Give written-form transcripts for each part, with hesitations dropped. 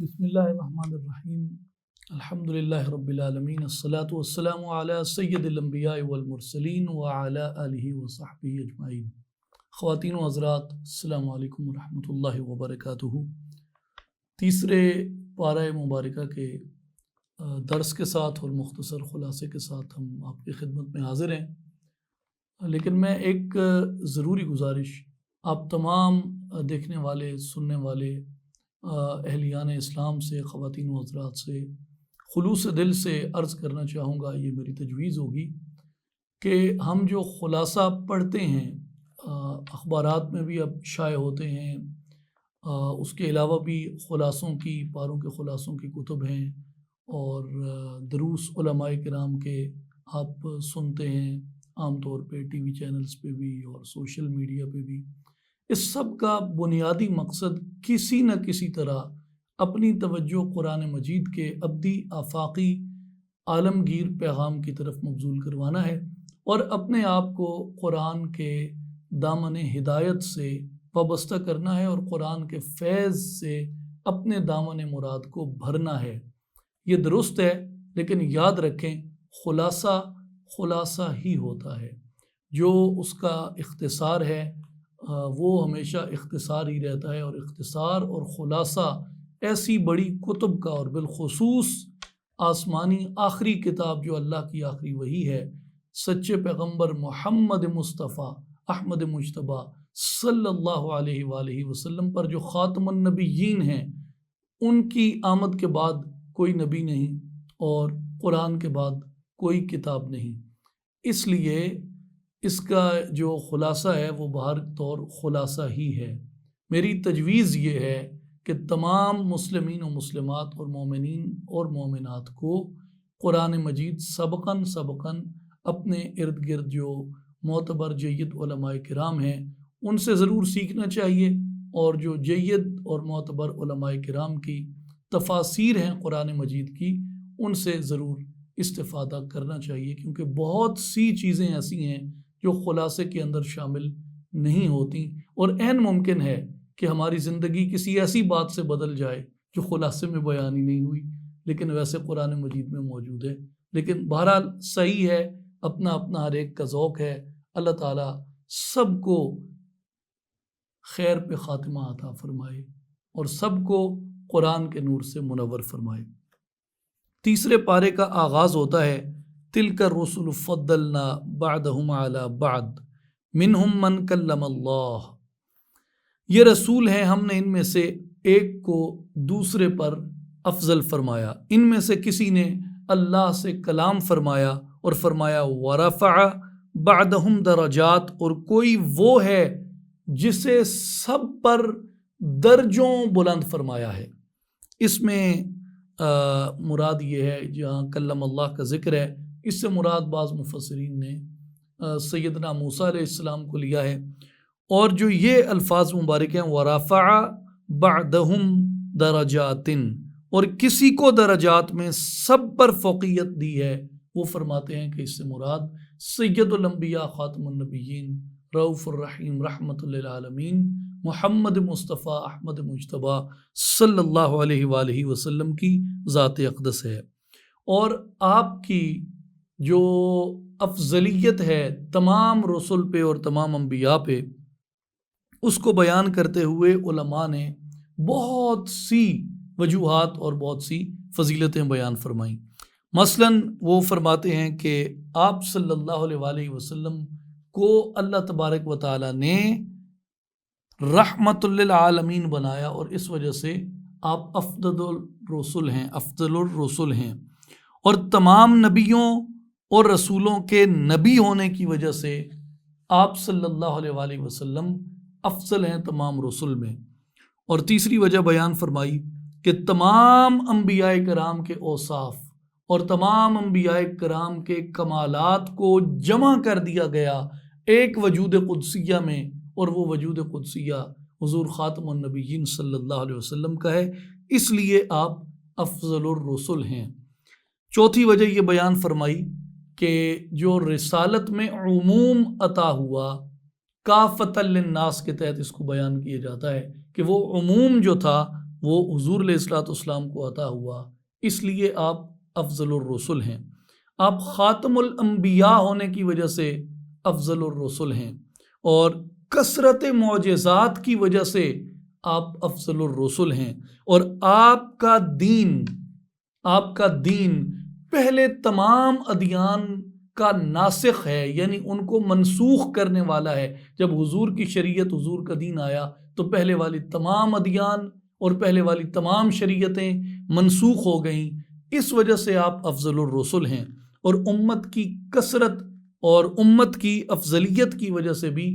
بسم اللہ الرحمن الرحیم الحمدللہ رب العالمین الصلاۃ والسلام علی سید الانبیاء والمرسلین وعلی آلہ وصحبہ اجمعین۔ خواتین و حضرات، السلام علیکم ورحمۃ اللہ وبرکاتہ۔ تیسرے پارہ مبارکہ کے درس کے ساتھ اور مختصر خلاصے کے ساتھ ہم آپ کی خدمت میں حاضر ہیں، لیکن میں ایک ضروری گزارش آپ تمام دیکھنے والے سننے والے اہلیان اسلام سے، خواتین و حضرات سے خلوص دل سے عرض کرنا چاہوں گا، یہ میری تجویز ہوگی کہ ہم جو خلاصہ پڑھتے ہیں، اخبارات میں بھی اب شائع ہوتے ہیں، اس کے علاوہ بھی خلاصوں کی، پاروں کے خلاصوں کی کتب ہیں، اور دروس علماء کرام کے آپ سنتے ہیں عام طور پہ ٹی وی چینلز پہ بھی اور سوشل میڈیا پہ بھی۔ اس سب کا بنیادی مقصد کسی نہ کسی طرح اپنی توجہ قرآن مجید کے ابدی آفاقی عالمگیر پیغام کی طرف مبذول کروانا ہے، اور اپنے آپ کو قرآن کے دامن ہدایت سے وابستہ کرنا ہے، اور قرآن کے فیض سے اپنے دامن مراد کو بھرنا ہے۔ یہ درست ہے، لیکن یاد رکھیں خلاصہ ہی ہوتا ہے، جو اس کا اختصار ہے وہ ہمیشہ اختصار ہی رہتا ہے، اور اختصار اور خلاصہ ایسی بڑی کتب کا، اور بالخصوص آسمانی آخری کتاب جو اللہ کی آخری وحی ہے، سچے پیغمبر محمد مصطفیٰ احمد مجتبیٰ صلی اللہ علیہ وآلہ وسلم پر جو خاتم النبیین ہیں، ان کی آمد کے بعد کوئی نبی نہیں اور قرآن کے بعد کوئی کتاب نہیں۔ اس لیے اس کا جو خلاصہ ہے وہ بہر طور خلاصہ ہی ہے۔ میری تجویز یہ ہے کہ تمام مسلمین و مسلمات اور مومنین اور مومنات کو قرآن مجید سبقاً اپنے ارد گرد جو معتبر جید علماء کرام ہیں ان سے ضرور سیکھنا چاہیے، اور جو جید اور معتبر علماء کرام کی تفاسیر ہیں قرآن مجید کی، ان سے ضرور استفادہ کرنا چاہیے، کیونکہ بہت سی چیزیں ایسی ہیں جو خلاصے کے اندر شامل نہیں ہوتی، اور عین ممکن ہے کہ ہماری زندگی کسی ایسی بات سے بدل جائے جو خلاصے میں بیان ہی نہیں ہوئی، لیکن ویسے قرآن مجید میں موجود ہے۔ لیکن بہرحال صحیح ہے، اپنا اپنا ہر ایک کا ذوق ہے۔ اللہ تعالیٰ سب کو خیر پہ خاتمہ عطا فرمائے اور سب کو قرآن کے نور سے منور فرمائے۔ تیسرے پارے کا آغاز ہوتا ہے تِلْكَ الرُّسُلُ فَضَّلْنَا بَعْضَهُمْ عَلَى بَعْضٍ مِّنْهُمْ مَنْ كَلَّمَ اللَّهُ، یہ رسول ہیں، ہم نے ان میں سے ایک کو دوسرے پر افضل فرمایا، ان میں سے کسی نے اللہ سے کلام فرمایا اور فرمایا وَرَفَعَ بَعْضَهُمْ دَرَجَاتٍ، اور کوئی وہ ہے جسے سب پر درجوں بلند فرمایا ہے۔ اس میں مراد یہ ہے، جہاں کلم اللہ کا ذکر ہے، اس سے مراد بعض مفسرین نے سیدنا موسیٰ علیہ السلام کو لیا ہے، اور جو یہ الفاظ مبارک ہیں وَرَفَعَ بَعْضَهُمْ دَرَجَاتٍ، اور کسی کو درجات میں سب پر فوقیت دی ہے، وہ فرماتے ہیں کہ اس سے مراد سید الانبیاء خاتم النبیین رؤوف الرحیم رحمۃ للعالمین محمد مصطفیٰ احمد مجتبیٰ صلی اللہ علیہ وآلہ وسلم کی ذات اقدس ہے، اور آپ کی جو افضلیت ہے تمام رسل پہ اور تمام انبیاء پہ، اس کو بیان کرتے ہوئے علماء نے بہت سی وجوہات اور بہت سی فضیلتیں بیان فرمائیں۔ مثلاً وہ فرماتے ہیں کہ آپ صلی اللہ علیہ وآلہ وسلم کو اللہ تبارک و تعالیٰ نے رحمت للعالمین بنایا، اور اس وجہ سے آپ افضل الرسل ہیں، اور تمام نبیوں اور رسولوں کے نبی ہونے کی وجہ سے آپ صلی اللہ علیہ وآلہ وسلم افضل ہیں تمام رسل میں۔ اور تیسری وجہ بیان فرمائی کہ تمام انبیاء کرام کے اوصاف اور تمام انبیاء کرام کے کمالات کو جمع کر دیا گیا ایک وجود قدسیہ میں، اور وہ وجود قدسیہ حضور خاتم النبیین صلی اللہ علیہ وسلم کا ہے، اس لیے آپ افضل الرسل ہیں۔ چوتھی وجہ یہ بیان فرمائی کہ جو رسالت میں عموم عطا ہوا، کافۃ للناس کے تحت اس کو بیان کیا جاتا ہے کہ وہ عموم جو تھا وہ حضور علیہ الصلوۃ والسلام کو عطا ہوا، اس لیے آپ افضل الرسل ہیں۔ آپ خاتم الانبیاء ہونے کی وجہ سے افضل الرسل ہیں، اور کثرت معجزات کی وجہ سے آپ افضل الرسل ہیں، اور آپ کا دین پہلے تمام ادیان کا ناسخ ہے، یعنی ان کو منسوخ کرنے والا ہے۔ جب حضور کی شریعت، حضور کا دین آیا تو پہلے والی تمام ادیان اور پہلے والی تمام شریعتیں منسوخ ہو گئیں، اس وجہ سے آپ افضل الرسل ہیں۔ اور امت کی کثرت اور امت کی افضلیت کی وجہ سے بھی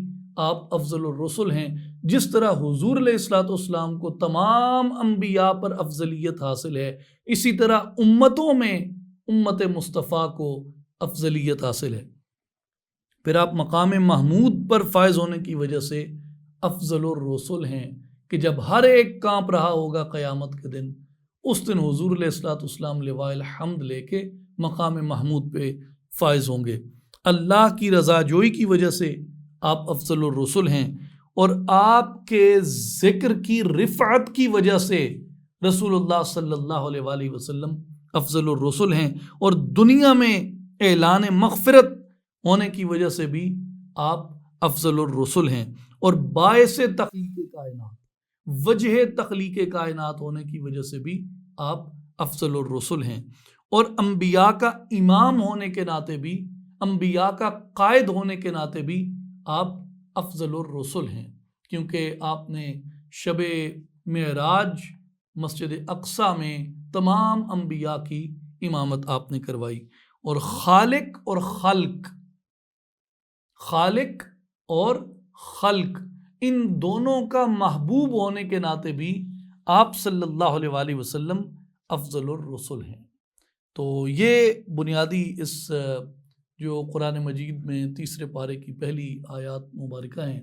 آپ افضل الرسل ہیں۔ جس طرح حضور علیہ الصلوۃ والسلام کو تمام انبیاء پر افضلیت حاصل ہے، اسی طرح امتوں میں امت مصطفیٰ کو افضلیت حاصل ہے۔ پھر آپ مقام محمود پر فائز ہونے کی وجہ سے افضل الرسل ہیں، کہ جب ہر ایک کانپ رہا ہوگا قیامت کے دن، اس دن حضور علیہ الصلوۃ والسلام لواء الحمد لے کے مقام محمود پہ فائز ہوں گے۔ اللہ کی رضا جوئی کی وجہ سے آپ افضل الرسل ہیں، اور آپ کے ذکر کی رفعت کی وجہ سے رسول اللہ صلی اللہ علیہ وآلہ وسلم افضل الرسل ہیں، اور دنیا میں اعلان مغفرت ہونے کی وجہ سے بھی آپ افضل الرسل ہیں، اور باعث تخلیق کائنات، وجہ تخلیق کائنات ہونے کی وجہ سے بھی آپ افضل الرسل ہیں، اور انبیاء کا امام ہونے کے ناطے بھی، انبیاء کا قائد ہونے کے ناطے بھی آپ افضل الرسل ہیں، کیونکہ آپ نے شب معراج مسجد اقصیٰ میں تمام انبیاء کی امامت آپ نے کروائی، اور خالق اور خلق ان دونوں کا محبوب ہونے کے ناطے بھی آپ صلی اللہ علیہ وآلہ وسلم افضل الرسل ہیں۔ تو یہ بنیادی اس جو قرآن مجید میں تیسرے پارے کی پہلی آیات مبارکہ ہیں،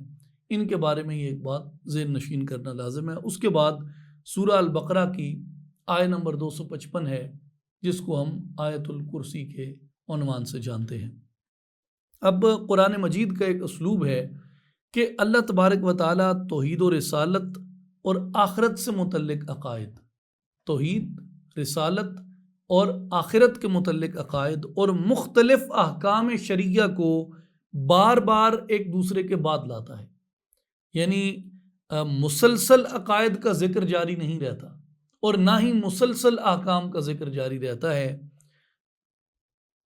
ان کے بارے میں یہ ایک بات ذہن نشین کرنا لازم ہے۔ اس کے بعد سورہ البقرہ کی آیت نمبر 255 ہے، جس کو ہم آیت الکرسی کے عنوان سے جانتے ہیں۔ اب قرآن مجید کا ایک اسلوب ہے کہ اللہ تبارک و تعالیٰ توحید و رسالت اور آخرت سے متعلق عقائد، توحید، رسالت اور آخرت کے متعلق عقائد اور مختلف احکام شرعیہ کو بار بار ایک دوسرے کے بعد لاتا ہے، یعنی مسلسل عقائد کا ذکر جاری نہیں رہتا، اور نہ ہی مسلسل احکام کا ذکر جاری رہتا ہے۔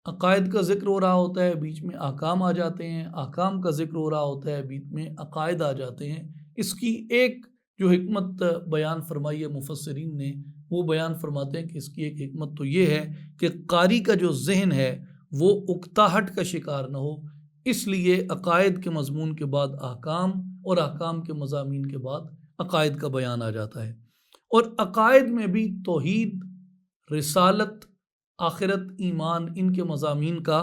عقائد کا ذکر ہو رہا ہوتا ہے، بیچ میں احکام آ جاتے ہیں، احکام کا ذکر ہو رہا ہوتا ہے، بیچ میں عقائد آ جاتے ہیں۔ اس کی ایک جو حکمت بیان فرمائی ہے مفسرین نے، وہ بیان فرماتے ہیں کہ اس کی ایک حکمت تو یہ ہے کہ قاری کا جو ذہن ہے وہ اکتاہٹ کا شکار نہ ہو، اس لیے عقائد کے مضمون کے بعد احکام، اور احکام کے مضامین کے بعد عقائد کا بیان آ جاتا ہے۔ اور عقائد میں بھی توحید، رسالت، آخرت، ایمان، ان کے مضامین کا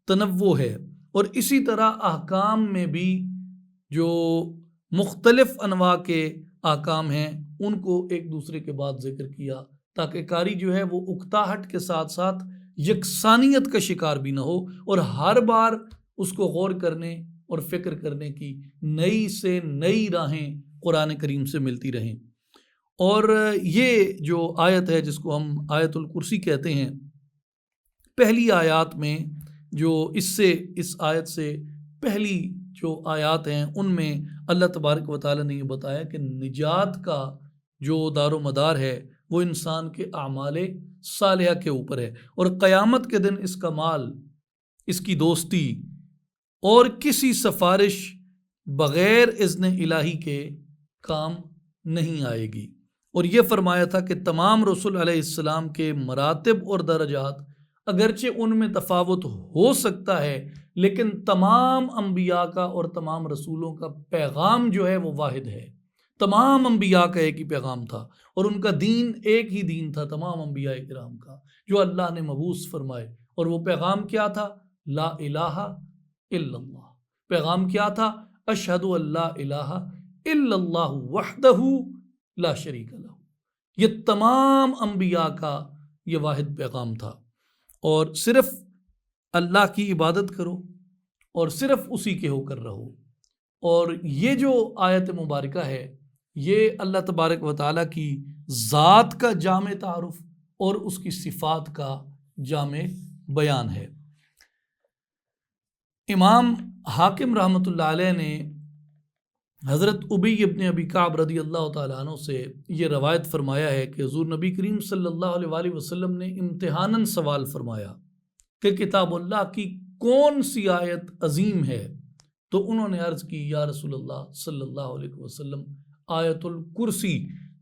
تنوع ہے، اور اسی طرح احکام میں بھی جو مختلف انواع کے احکام ہیں ان کو ایک دوسرے کے بعد ذکر کیا، تاکہ قاری جو ہے وہ اکتاہٹ کے ساتھ ساتھ یکسانیت کا شکار بھی نہ ہو، اور ہر بار اس کو غور کرنے اور فکر کرنے کی نئی سے نئی راہیں قرآن کریم سے ملتی رہیں۔ اور یہ جو آیت ہے جس کو ہم آیت الکرسی کہتے ہیں، پہلی آیات میں جو اس آیت سے پہلی جو آیات ہیں ان میں اللہ تبارک و تعالیٰ نے یہ بتایا کہ نجات کا جو دار و مدار ہے وہ انسان کے اعمال صالحہ کے اوپر ہے، اور قیامت کے دن اس کا مال، اس کی دوستی اور کسی سفارش بغیر اذن الہی کے کام نہیں آئے گی۔ اور یہ فرمایا تھا کہ تمام رسول علیہ السلام کے مراتب اور درجات اگرچہ ان میں تفاوت ہو سکتا ہے، لیکن تمام انبیاء کا اور تمام رسولوں کا پیغام جو ہے وہ واحد ہے۔ تمام انبیاء کا ایک ہی پیغام تھا، اور ان کا دین ایک ہی دین تھا تمام انبیاء کرام کا، جو اللہ نے مبعوث فرمائے۔ اور وہ پیغام کیا تھا؟ لا الہ الا اللہ۔ پیغام کیا تھا؟ اشہد ان لا الہ الا اللہ وحدہ لا شریک لہ۔ یہ تمام انبیاء کا یہ واحد پیغام تھا، اور صرف اللہ کی عبادت کرو اور صرف اسی کے ہو کر رہو۔ اور یہ جو آیت مبارکہ ہے یہ اللہ تبارک و تعالیٰ کی ذات کا جامع تعارف اور اس کی صفات کا جامع بیان ہے۔ امام حاکم رحمۃ اللہ علیہ نے حضرت ابی ابن ابی کعب رضی اللہ تعالیٰ عنہ سے یہ روایت فرمایا ہے کہ حضور نبی کریم صلی اللہ علیہ وآلہ وسلم نے امتحاناً سوال فرمایا کہ کتاب اللہ کی کون سی آیت عظیم ہے؟ تو انہوں نے عرض کی یا رسول اللہ صلی اللہ علیہ وسلم آیت الکرسی۔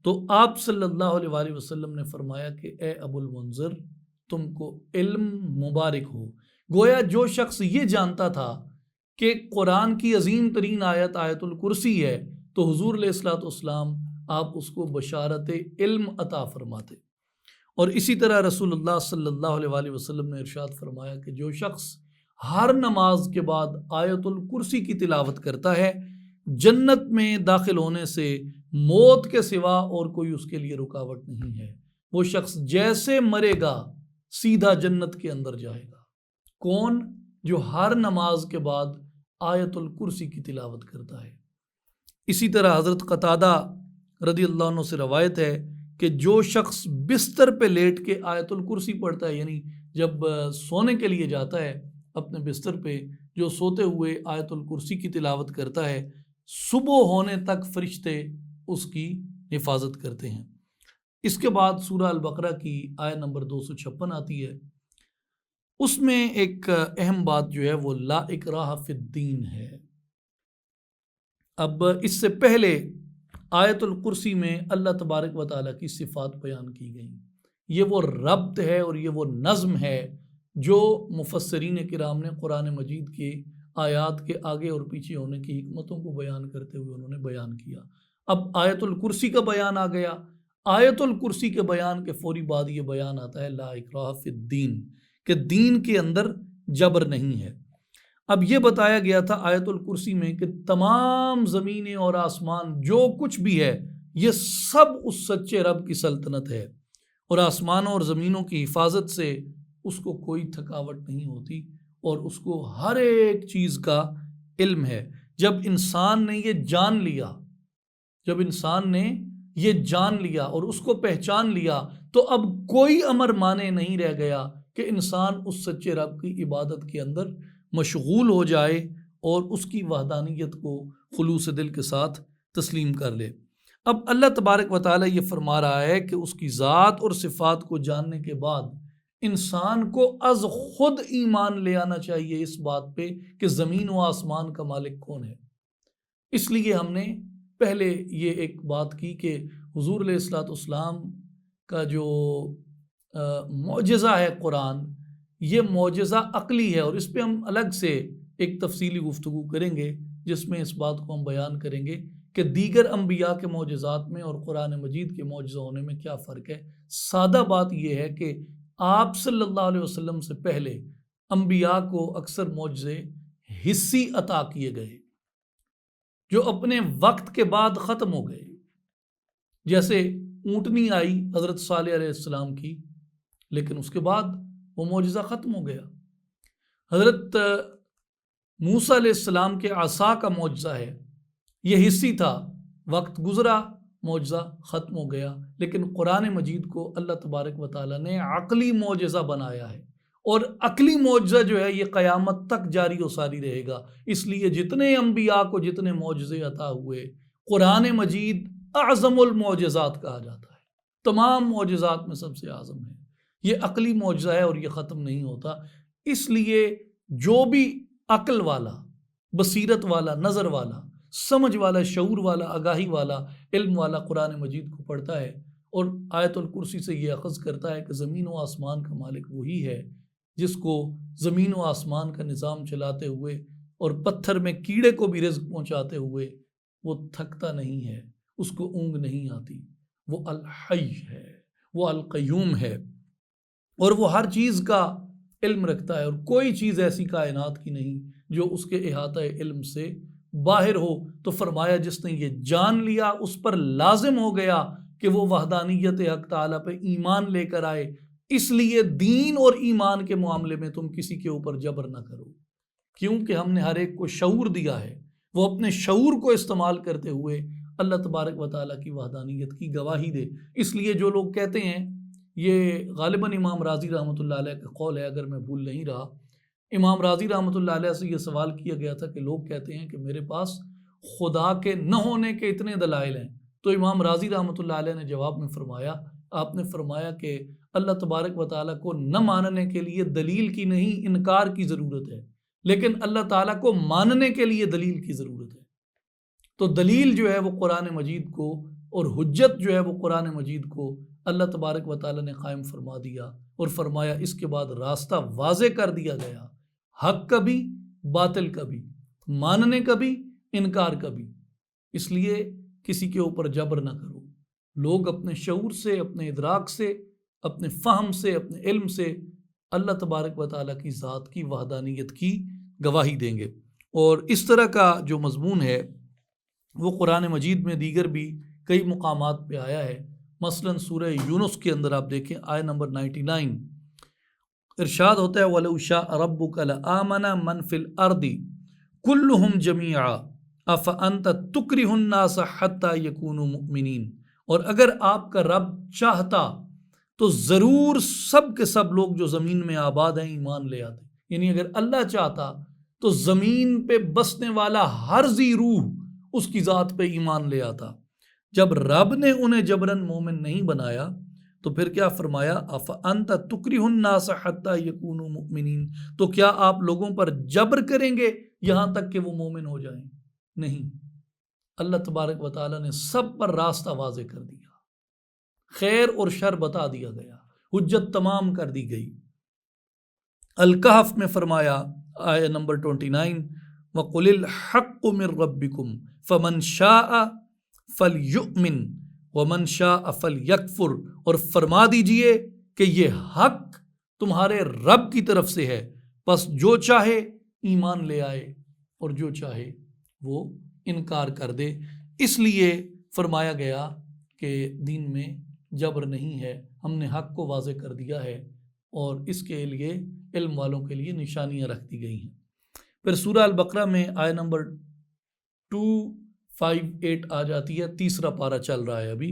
تو آپ صلی اللہ علیہ وآلہ وسلم نے فرمایا کہ اے ابو المنذر، تم کو علم مبارک ہو۔ گویا جو شخص یہ جانتا تھا کہ قرآن کی عظیم ترین آیت آیت الکرسی ہے، تو حضور علیہ الصلوۃ والسلام آپ اس کو بشارت علم عطا فرماتے۔ اور اسی طرح رسول اللہ صلی اللہ علیہ وآلہ وسلم نے ارشاد فرمایا کہ جو شخص ہر نماز کے بعد آیت الکرسی کی تلاوت کرتا ہے، جنت میں داخل ہونے سے موت کے سوا اور کوئی اس کے لیے رکاوٹ نہیں ہے۔ وہ شخص جیسے مرے گا سیدھا جنت کے اندر جائے گا۔ کون؟ جو ہر نماز کے بعد آیت الکرسی کی تلاوت کرتا ہے۔ اسی طرح حضرت قتادہ رضی اللہ عنہ سے روایت ہے کہ جو شخص بستر پہ لیٹ کے آیت الکرسی پڑھتا ہے، یعنی جب سونے کے لیے جاتا ہے اپنے بستر پہ، جو سوتے ہوئے آیت الکرسی کی تلاوت کرتا ہے، صبح ہونے تک فرشتے اس کی حفاظت کرتے ہیں۔ اس کے بعد سورہ البقرہ کی آیت نمبر 256 آتی ہے۔ اس میں ایک اہم بات جو ہے وہ لا اکراہ فی الدین ہے۔ اب اس سے پہلے آیت الکرسی میں اللہ تبارک و تعالیٰ کی صفات بیان کی گئیں۔ یہ وہ ربط ہے اور یہ وہ نظم ہے جو مفسرین کرام نے قرآن مجید کے آیات کے آگے اور پیچھے ہونے کی حکمتوں کو بیان کرتے ہوئے انہوں نے بیان کیا۔ اب آیت الکرسی کا بیان آ گیا۔ آیت الکرسی کے بیان کے فوری بعد یہ بیان آتا ہے لا اکراہ فی الدین، کہ دین کے اندر جبر نہیں ہے۔ اب یہ بتایا گیا تھا آیت الکرسی میں کہ تمام زمینیں اور آسمان جو کچھ بھی ہے یہ سب اس سچے رب کی سلطنت ہے، اور آسمانوں اور زمینوں کی حفاظت سے اس کو کوئی تھکاوٹ نہیں ہوتی، اور اس کو ہر ایک چیز کا علم ہے۔ جب انسان نے یہ جان لیا اور اس کو پہچان لیا، تو اب کوئی امر مانے نہیں رہ گیا کہ انسان اس سچے رب کی عبادت کے اندر مشغول ہو جائے اور اس کی وحدانیت کو خلوص دل کے ساتھ تسلیم کر لے۔ اب اللہ تبارک و تعالیٰ یہ فرما رہا ہے کہ اس کی ذات اور صفات کو جاننے کے بعد انسان کو از خود ایمان لے آنا چاہیے اس بات پہ کہ زمین و آسمان کا مالک کون ہے۔ اس لیے ہم نے پہلے یہ ایک بات کی کہ حضور علیہ الصلوۃ والسلام کا جو معجزہ ہے قرآن، یہ معجزہ عقلی ہے، اور اس پہ ہم الگ سے ایک تفصیلی گفتگو کریں گے جس میں اس بات کو ہم بیان کریں گے کہ دیگر انبیاء کے معجزات میں اور قرآن مجید کے معجزہ ہونے میں کیا فرق ہے۔ سادہ بات یہ ہے کہ آپ صلی اللہ علیہ وسلم سے پہلے انبیاء کو اکثر معجزے حسی عطا کیے گئے جو اپنے وقت کے بعد ختم ہو گئے۔ جیسے اونٹنی آئی حضرت صالح علیہ السلام کی، لیکن اس کے بعد وہ معجزہ ختم ہو گیا۔ حضرت موسیٰ علیہ السلام کے عصا کا معجزہ ہے، یہ حسی تھا، وقت گزرا، معجزہ ختم ہو گیا۔ لیکن قرآن مجید کو اللہ تبارک و تعالیٰ نے عقلی معجزہ بنایا ہے، اور عقلی معجزہ جو ہے یہ قیامت تک جاری و ساری رہے گا۔ اس لیے جتنے انبیاء کو جتنے معجزے عطا ہوئے، قرآن مجید اعظم المعجزات کہا جاتا ہے، تمام معجزات میں سب سے اعظم ہے۔ یہ عقلی معجزہ ہے اور یہ ختم نہیں ہوتا۔ اس لیے جو بھی عقل والا، بصیرت والا، نظر والا، سمجھ والا، شعور والا، آگاہی والا، علم والا قرآن مجید کو پڑھتا ہے اور آیت الکرسی سے یہ اخذ کرتا ہے کہ زمین و آسمان کا مالک وہی ہے جس کو زمین و آسمان کا نظام چلاتے ہوئے اور پتھر میں کیڑے کو بھی رزق پہنچاتے ہوئے وہ تھکتا نہیں ہے، اس کو اونگ نہیں آتی۔ وہ الحی ہے، وہ القیوم ہے، اور وہ ہر چیز کا علم رکھتا ہے، اور کوئی چیز ایسی کائنات کی نہیں جو اس کے احاطہ علم سے باہر ہو۔ تو فرمایا جس نے یہ جان لیا اس پر لازم ہو گیا کہ وہ وحدانیت حق تعالیٰ پہ ایمان لے کر آئے۔ اس لیے دین اور ایمان کے معاملے میں تم کسی کے اوپر جبر نہ کرو، کیونکہ ہم نے ہر ایک کو شعور دیا ہے، وہ اپنے شعور کو استعمال کرتے ہوئے اللہ تبارک و تعالیٰ کی وحدانیت کی گواہی دے۔ اس لیے جو لوگ کہتے ہیں، یہ غالباً امام رازی رحمۃ اللہ علیہ کا قول ہے اگر میں بھول نہیں رہا، امام رازی رحمۃ اللہ علیہ سے یہ سوال کیا گیا تھا کہ لوگ کہتے ہیں کہ میرے پاس خدا کے نہ ہونے کے اتنے دلائل ہیں، تو امام رازی رحمۃ اللہ علیہ نے جواب میں فرمایا، آپ نے فرمایا کہ اللہ تبارک و تعالیٰ کو نہ ماننے کے لیے دلیل کی نہیں، انکار کی ضرورت ہے، لیکن اللہ تعالیٰ کو ماننے کے لیے دلیل کی ضرورت ہے۔ تو دلیل جو ہے وہ قرآن مجید کو، اور حجت جو ہے وہ قرآن مجید کو اللہ تبارک و تعالیٰ نے قائم فرما دیا، اور فرمایا اس کے بعد راستہ واضح کر دیا گیا، حق کا بھی باطل کا بھی، ماننے کا بھی انکار کا بھی۔ اس لیے کسی کے اوپر جبر نہ کرو، لوگ اپنے شعور سے، اپنے ادراک سے، اپنے فہم سے، اپنے علم سے اللہ تبارک و تعالیٰ کی ذات کی وحدانیت کی گواہی دیں گے۔ اور اس طرح کا جو مضمون ہے وہ قرآن مجید میں دیگر بھی کئی مقامات پہ آیا ہے۔ مثلا سورہ یونس کے اندر آپ دیکھیں آیت نمبر 99، ارشاد ہوتا ہے وَلَوْ شَاءَ رَبُّكَ لَآمَنَ مَنْ فِي الْأَرْضِ كُلُّهُمْ جَمِيعًا أَفَأَنْتَ تُكْرِهُ النَّاسَ حَتَّى يَكُونُوا مُؤْمِنِينَ، اور اگر آپ کا رب چاہتا تو ضرور سب کے سب لوگ جو زمین میں آباد ہیں ایمان لے آتے، یعنی اگر اللہ چاہتا تو زمین پہ بسنے والا ہر ذی روح اس کی ذات پہ ایمان لے آتا۔ جب رب نے انہیں جبراً مومن نہیں بنایا تو پھر کیا فرمایا، أَفَأَنْتَ تُكْرِهُ النَّاسَ حَتَّى يَكُونُوا مُؤْمِنِينَ، تو کیا آپ لوگوں پر جبر کریں گے یہاں تک کہ وہ مومن ہو جائیں؟ نہیں، اللہ تبارک و تعالیٰ نے سب پر راستہ واضح کر دیا، خیر اور شر بتا دیا گیا، حجت تمام کر دی گئی۔ الکہف میں فرمایا آیت نمبر 29، وَقُلِ الْحَقُّ مِنْ رَبِّكُمْ فَمَنْ شَاءَ فَلْيُؤْمِنْ وَمَنْ شَاءَ فَلْيَكْفُرْ، اور فرما دیجئے کہ یہ حق تمہارے رب کی طرف سے ہے، پس جو چاہے ایمان لے آئے اور جو چاہے وہ انکار کر دے۔ اس لیے فرمایا گیا کہ دین میں جبر نہیں ہے، ہم نے حق کو واضح کر دیا ہے، اور اس کے لیے علم والوں کے لیے نشانیاں رکھ دی گئی ہیں۔ پھر سورہ البقرہ میں آیت نمبر 258 آ جاتی ہے، تیسرا پارہ چل رہا ہے ابھی،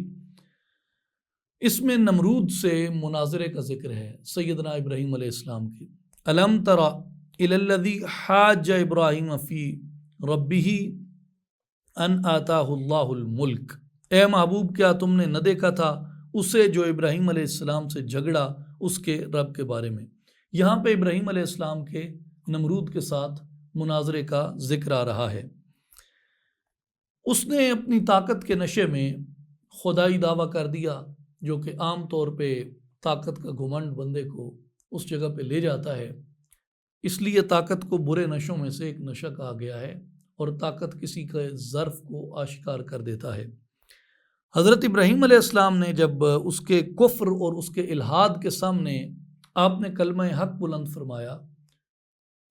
اس میں نمرود سے مناظرے کا ذکر ہے سیدنا ابراہیم علیہ السلام کی۔ الم تر الی الذی حاج ابراہیم فی ربہ ان آتاہ اللہ الملک، اے محبوب کیا تم نے نہ دیکھا تھا اسے جو ابراہیم علیہ السلام سے جھگڑا اس کے رب کے بارے میں۔ یہاں پہ ابراہیم علیہ السلام کے نمرود کے ساتھ مناظرے کا ذکر آ رہا ہے۔ اس نے اپنی طاقت کے نشے میں خدائی دعویٰ کر دیا، جو کہ عام طور پہ طاقت کا گھمنڈ بندے کو اس جگہ پہ لے جاتا ہے، اس لیے طاقت کو برے نشوں میں سے ایک نشہ کہا گیا ہے، اور طاقت کسی کے ظرف کو آشکار کر دیتا ہے۔ حضرت ابراہیم علیہ السلام نے جب اس کے کفر اور اس کے الحاد کے سامنے آپ نے کلمہ حق بلند فرمایا،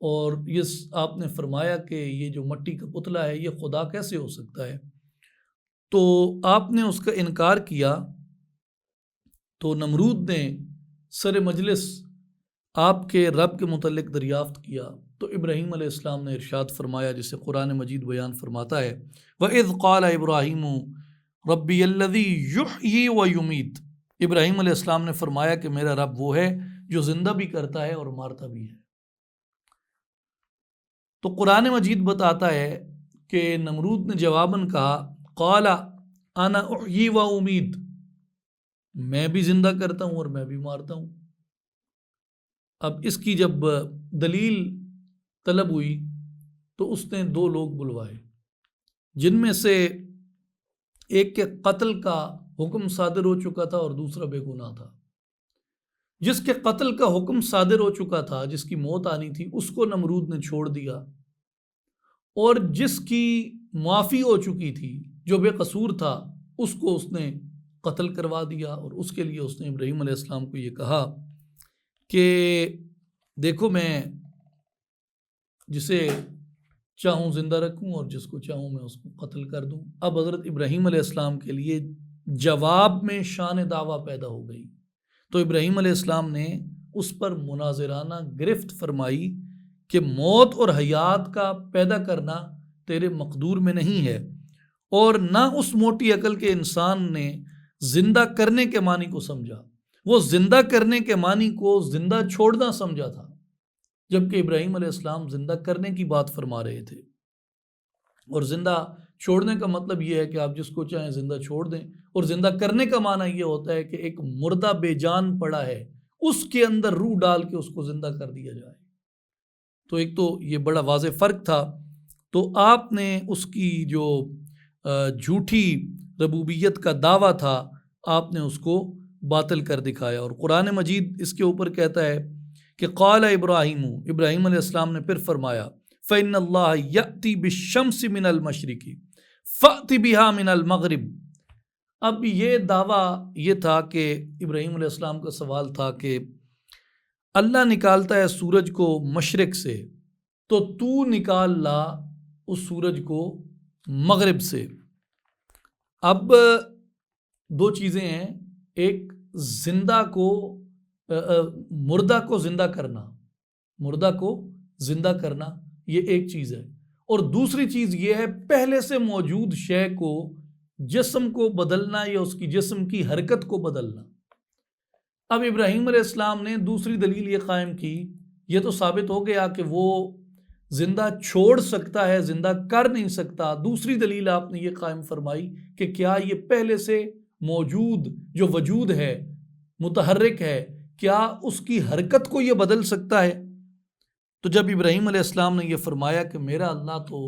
اور یہ آپ نے فرمایا کہ یہ جو مٹی کا پتلا ہے یہ خدا کیسے ہو سکتا ہے، تو آپ نے اس کا انکار کیا، تو نمرود نے سر مجلس آپ کے رب کے متعلق دریافت کیا، تو ابراہیم علیہ السلام نے ارشاد فرمایا، جسے قرآن مجید بیان فرماتا ہے، وَإِذْ قَالَ إِبْرَاهِيمُ رَبِّيَ الَّذِي يُحْيِي وَيُمِيتُ، ابراہیم علیہ السلام نے فرمایا کہ میرا رب وہ ہے جو زندہ بھی کرتا ہے اور مارتا بھی ہے۔ تو قرآن مجید بتاتا ہے کہ نمرود نے جواباً کہا، قال انا احیی و امید، میں بھی زندہ کرتا ہوں اور میں بھی مارتا ہوں۔ اب اس کی جب دلیل طلب ہوئی تو اس نے دو لوگ بلوائے، جن میں سے ایک کے قتل کا حکم صادر ہو چکا تھا اور دوسرا بے گناہ تھا۔ جس کے قتل کا حکم صادر ہو چکا تھا، جس کی موت آنی تھی، اس کو نمرود نے چھوڑ دیا، اور جس کی معافی ہو چکی تھی، جو بے قصور تھا، اس کو اس نے قتل کروا دیا۔ اور اس کے لیے اس نے ابراہیم علیہ السلام کو یہ کہا کہ دیکھو میں جسے چاہوں زندہ رکھوں اور جس کو چاہوں میں اس کو قتل کر دوں۔ اب حضرت ابراہیم علیہ السلام کے لیے جواب میں شان دعویٰ پیدا ہو گئی، تو ابراہیم علیہ السلام نے اس پر مناظرانہ گرفت فرمائی کہ موت اور حیات کا پیدا کرنا تیرے مقدور میں نہیں ہے، اور نہ اس موٹی عقل کے انسان نے زندہ کرنے کے معنی کو سمجھا، وہ زندہ کرنے کے معنی کو زندہ چھوڑنا سمجھا تھا، جبکہ ابراہیم علیہ السلام زندہ کرنے کی بات فرما رہے تھے۔ اور زندہ چھوڑنے کا مطلب یہ ہے کہ آپ جس کو چاہیں زندہ چھوڑ دیں، اور زندہ کرنے کا معنی یہ ہوتا ہے کہ ایک مردہ بے جان پڑا ہے، اس کے اندر روح ڈال کے اس کو زندہ کر دیا جائے۔ تو ایک تو یہ بڑا واضح فرق تھا۔ تو آپ نے اس کی جو جھوٹی ربوبیت کا دعویٰ تھا، آپ نے اس کو باطل کر دکھایا۔ اور قرآن مجید اس کے اوپر کہتا ہے کہ قال ابراہیم علیہ السلام نے پھر فرمایا فإن اللہ یأتی بالشمس من المشرق فأت بها من المغرب۔ اب یہ دعویٰ یہ تھا کہ ابراہیم علیہ السلام کا سوال تھا کہ اللہ نکالتا ہے سورج کو مشرق سے، تو تو نکال لا اس سورج کو مغرب سے۔ اب دو چیزیں ہیں، ایک زندہ کو مردہ کو زندہ کرنا، مردہ کو زندہ کرنا یہ ایک چیز ہے، اور دوسری چیز یہ ہے پہلے سے موجود شے کو، جسم کو بدلنا یا اس کی جسم کی حرکت کو بدلنا۔ اب ابراہیم علیہ السلام نے دوسری دلیل یہ قائم کی، یہ تو ثابت ہو گیا کہ وہ زندہ چھوڑ سکتا ہے، زندہ کر نہیں سکتا۔ دوسری دلیل آپ نے یہ قائم فرمائی کہ کیا یہ پہلے سے موجود جو وجود ہے، متحرک ہے، کیا اس کی حرکت کو یہ بدل سکتا ہے؟ تو جب ابراہیم علیہ السلام نے یہ فرمایا کہ میرا اللہ تو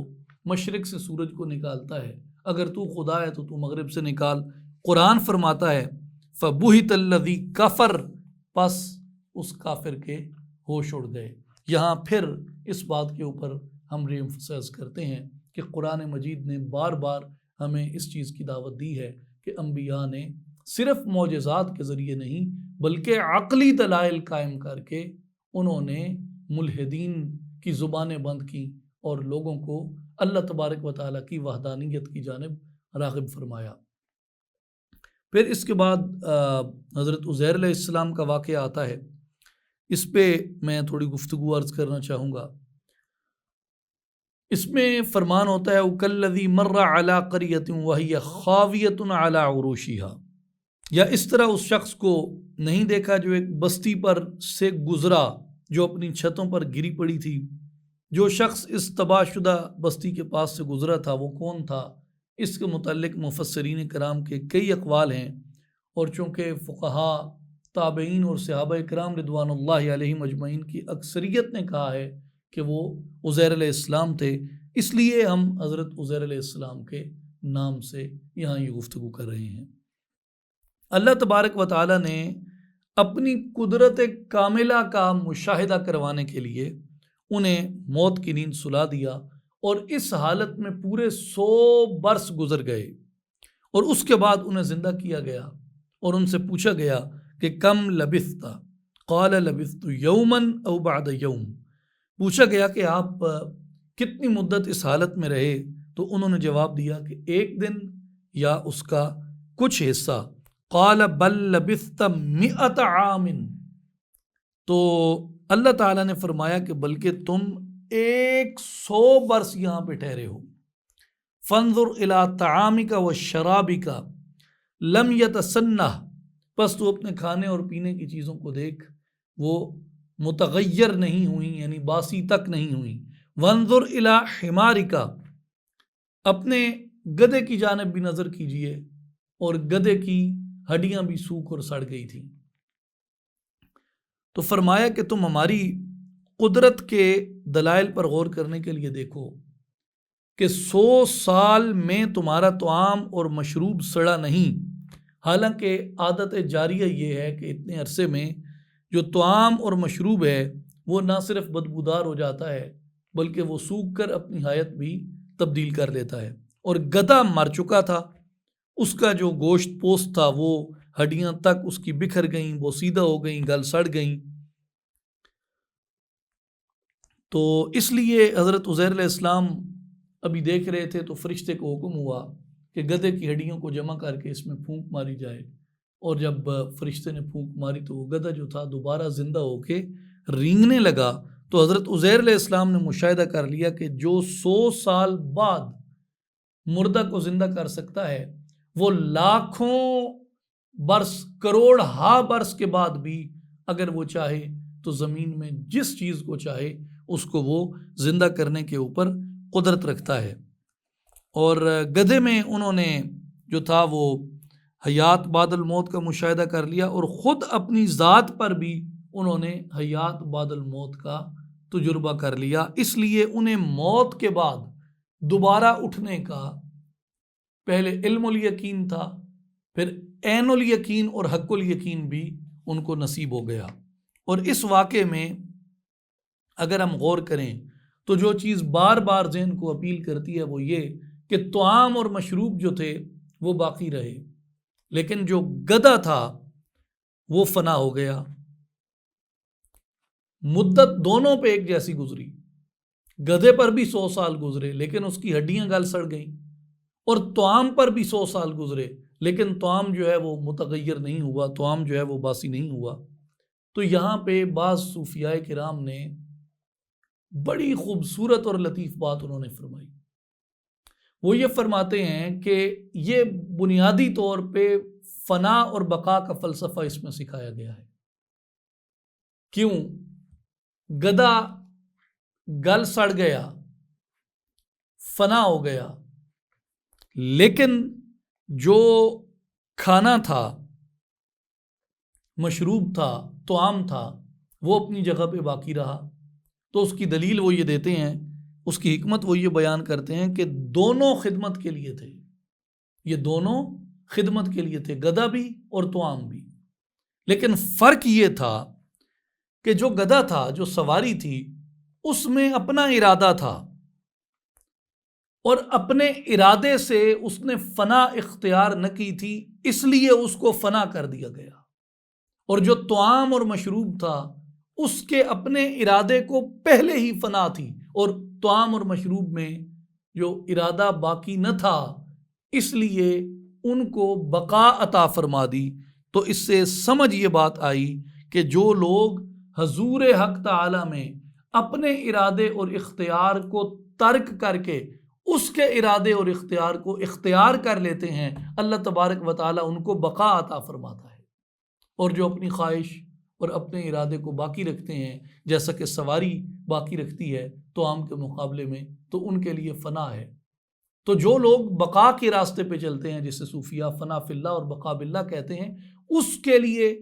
مشرق سے سورج کو نکالتا ہے، اگر تو خدا ہے تو تو مغرب سے نکال۔ قرآن فرماتا ہے فَبُہِتَ الَّذِي كَفَرَ، پس اس کافر کے ہوش اڑ گئے۔ یہاں پھر اس بات کے اوپر ہم ری ایمفسائز کرتے ہیں کہ قرآن مجید نے بار بار ہمیں اس چیز کی دعوت دی ہے کہ انبیاء نے صرف معجزات کے ذریعے نہیں بلکہ عقلی دلائل قائم کر کے انہوں نے ملحدین کی زبانیں بند کی اور لوگوں کو اللہ تبارک و تعالیٰ کی وحدانیت کی جانب راغب فرمایا۔ پھر اس کے بعد حضرت عزیر علیہ السلام کا واقعہ آتا ہے، اس پہ میں تھوڑی گفتگو عرض کرنا چاہوں گا۔ اس میں فرمان ہوتا ہے وَكَالَّذِي مَرَّ عَلَىٰ قَرْيَةٍ وَهِيَ خَاوِيَةٌ عَلَىٰ عُرُوشِهَا، یا اس طرح اس شخص کو نہیں دیکھا جو ایک بستی پر سے گزرا جو اپنی چھتوں پر گری پڑی تھی۔ جو شخص اس تباہ شدہ بستی کے پاس سے گزرا تھا وہ کون تھا؟ اس کے متعلق مفسرین کرام کے کئی اقوال ہیں، اور چونکہ فقہاء، تابعین اور صحابہ کرام رضوان اللہ علیہم اجمعین کی اکثریت نے کہا ہے کہ وہ عزیر علیہ السلام تھے، اس لیے ہم حضرت عزیر علیہ السلام کے نام سے یہاں یہ گفتگو کر رہے ہیں۔ اللہ تبارک و تعالیٰ نے اپنی قدرت کاملہ کا مشاہدہ کروانے کے لیے انہیں موت کی نیند سلا دیا، اور اس حالت میں پورے 100 برس گزر گئے، اور اس کے بعد انہیں زندہ کیا گیا اور ان سے پوچھا گیا کہ کم لبثت؟ قال لبثت یوما او بعد یوم، پوچھا گیا کہ آپ کتنی مدت اس حالت میں رہے، تو انہوں نے جواب دیا کہ ایک دن یا اس کا کچھ حصہ۔ قال بل لبثت 100 عام، تو اللہ تعالیٰ نے فرمایا کہ بلکہ تم 100 برس یہاں پہ ٹھہرے ہو۔ فانظر الی طعامک وشرابک لم یتسنہ، پس تو اپنے کھانے اور پینے کی چیزوں کو دیکھ، وہ متغیر نہیں ہوئیں، یعنی باسی تک نہیں ہوئیں۔ وانظر الی حمارک، اپنے گدھے کی جانب بھی نظر کیجئے، اور گدھے کی ہڈیاں بھی سوکھ اور سڑ گئی تھیں۔ تو فرمایا کہ تم ہماری قدرت کے دلائل پر غور کرنے کے لیے دیکھو کہ 100 سال میں تمہارا طعام اور مشروب سڑا نہیں، حالانکہ عادت جاریہ یہ ہے کہ اتنے عرصے میں جو طعام اور مشروب ہے وہ نہ صرف بدبودار ہو جاتا ہے بلکہ وہ سوکھ کر اپنی حیت بھی تبدیل کر لیتا ہے۔ اور گدھا مر چکا تھا، اس کا جو گوشت پوست تھا وہ ہڈیاں تک اس کی بکھر گئیں، بوسیدہ ہو گئیں، گل سڑ گئیں۔ تو اس لیے حضرت عزیر علیہ السلام ابھی دیکھ رہے تھے تو فرشتے کو حکم ہوا کہ گدھے کی ہڈیوں کو جمع کر کے اس میں پھونک ماری جائے، اور جب فرشتے نے پھونک ماری تو وہ گدھا جو تھا دوبارہ زندہ ہو کے رینگنے لگا۔ تو حضرت عزیر علیہ السلام نے مشاہدہ کر لیا کہ جو 100 سال بعد مردہ کو زندہ کر سکتا ہے وہ لاکھوں برس کروڑ ہا برس کے بعد بھی اگر وہ چاہے تو زمین میں جس چیز کو چاہے اس کو وہ زندہ کرنے کے اوپر قدرت رکھتا ہے۔ اور گدھے میں انہوں نے جو تھا وہ حیات بعد الموت کا مشاہدہ کر لیا، اور خود اپنی ذات پر بھی انہوں نے حیات بعد الموت کا تجربہ کر لیا، اس لیے انہیں موت کے بعد دوبارہ اٹھنے کا پہلے علم الیقین تھا، پھر عین الیقین اور حق الیقین بھی ان کو نصیب ہو گیا۔ اور اس واقعے میں اگر ہم غور کریں تو جو چیز بار بار ذہن کو اپیل کرتی ہے وہ یہ کہ طعام اور مشروب جو تھے وہ باقی رہے، لیکن جو گدھا تھا وہ فنا ہو گیا۔ مدت دونوں پہ ایک جیسی گزری، گدھے پر بھی 100 سال گزرے لیکن اس کی ہڈیاں گل سڑ گئیں، اور طعام پر بھی 100 سال گزرے لیکن طعام جو ہے وہ متغیر نہیں ہوا، طعام جو ہے وہ باسی نہیں ہوا۔ تو یہاں پہ بعض صوفیاء کرام نے بڑی خوبصورت اور لطیف بات انہوں نے فرمائی۔ وہ یہ فرماتے ہیں کہ یہ بنیادی طور پہ فنا اور بقا کا فلسفہ اس میں سکھایا گیا ہے۔ کیوں؟ گدھا گل سڑ گیا، فنا ہو گیا، لیکن جو کھانا تھا، مشروب تھا، طعام تھا، وہ اپنی جگہ پہ باقی رہا۔ تو اس کی دلیل وہ یہ دیتے ہیں، اس کی حکمت وہ یہ بیان کرتے ہیں کہ دونوں خدمت کے لیے تھے، یہ دونوں خدمت کے لیے تھے، گدھا بھی اور طعام بھی۔ لیکن فرق یہ تھا کہ جو گدھا تھا، جو سواری تھی، اس میں اپنا ارادہ تھا، اور اپنے ارادے سے اس نے فنا اختیار نہ کی تھی، اس لیے اس کو فنا کر دیا گیا۔ اور جو طعام اور مشروب تھا اس کے اپنے ارادے کو پہلے ہی فنا تھی، اور طعام اور مشروب میں جو ارادہ باقی نہ تھا اس لیے ان کو بقا عطا فرما دی۔ تو اس سے سمجھ یہ بات آئی کہ جو لوگ حضور حق تعالی میں اپنے ارادے اور اختیار کو ترک کر کے اس کے ارادے اور اختیار کو اختیار کر لیتے ہیں، اللہ تبارک و تعالی ان کو بقا عطا فرماتا ہے۔ اور جو اپنی خواہش اور اپنے ارادے کو باقی رکھتے ہیں، جیسا کہ سواری باقی رکھتی ہے طعام کے مقابلے میں، تو ان کے لیے فنا ہے۔ تو جو لوگ بقا کے راستے پہ چلتے ہیں، جسے صوفیہ فنا فی اللہ اور بقا باللہ کہتے ہیں، اس کے لیے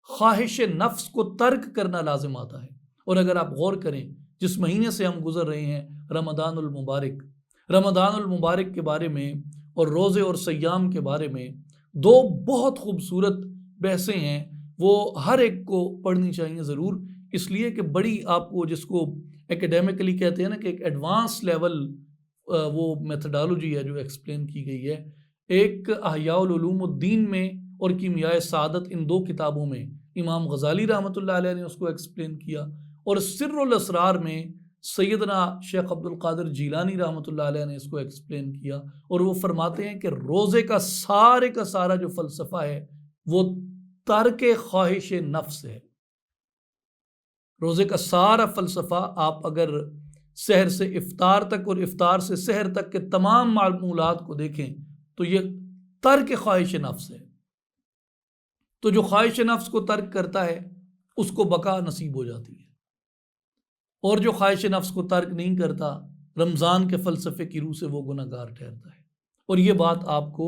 خواہش نفس کو ترک کرنا لازم آتا ہے۔ اور اگر آپ غور کریں، جس مہینے سے ہم گزر رہے ہیں، رمضان المبارک، رمضان المبارک کے بارے میں اور روزے اور سیام کے بارے میں دو بہت خوبصورت بحثیں ہیں، وہ ہر ایک کو پڑھنی چاہیے ضرور، اس لیے کہ بڑی آپ کو، جس کو ایکڈیمکلی کہتے ہیں نا کہ ایک ایڈوانس لیول وہ میتھڈالوجی ہے جو ایکسپلین کی گئی ہے۔ ایک احیاء العلوم الدین میں اور کیمیائے سعادت، ان دو کتابوں میں امام غزالی رحمۃ اللہ علیہ نے اس کو ایکسپلین کیا، اور سر الاسرار میں سیدنا شیخ عبد القادر جیلانی رحمۃ اللہ علیہ نے اس کو ایکسپلین کیا۔ اور وہ فرماتے ہیں کہ روزے کا سارا جو فلسفہ ہے وہ ترک خواہش نفس ہے۔ روزے کا سارا فلسفہ آپ اگر سحر سے افطار تک اور افطار سے سحر تک کے تمام معمولات کو دیکھیں تو یہ ترک خواہش نفس ہے۔ تو جو خواہش نفس کو ترک کرتا ہے اس کو بقا نصیب ہو جاتی ہے، اور جو خواہش نفس کو ترک نہیں کرتا، رمضان کے فلسفے کی روح سے وہ گناہ گار ٹھہرتا ہے۔ اور یہ بات آپ کو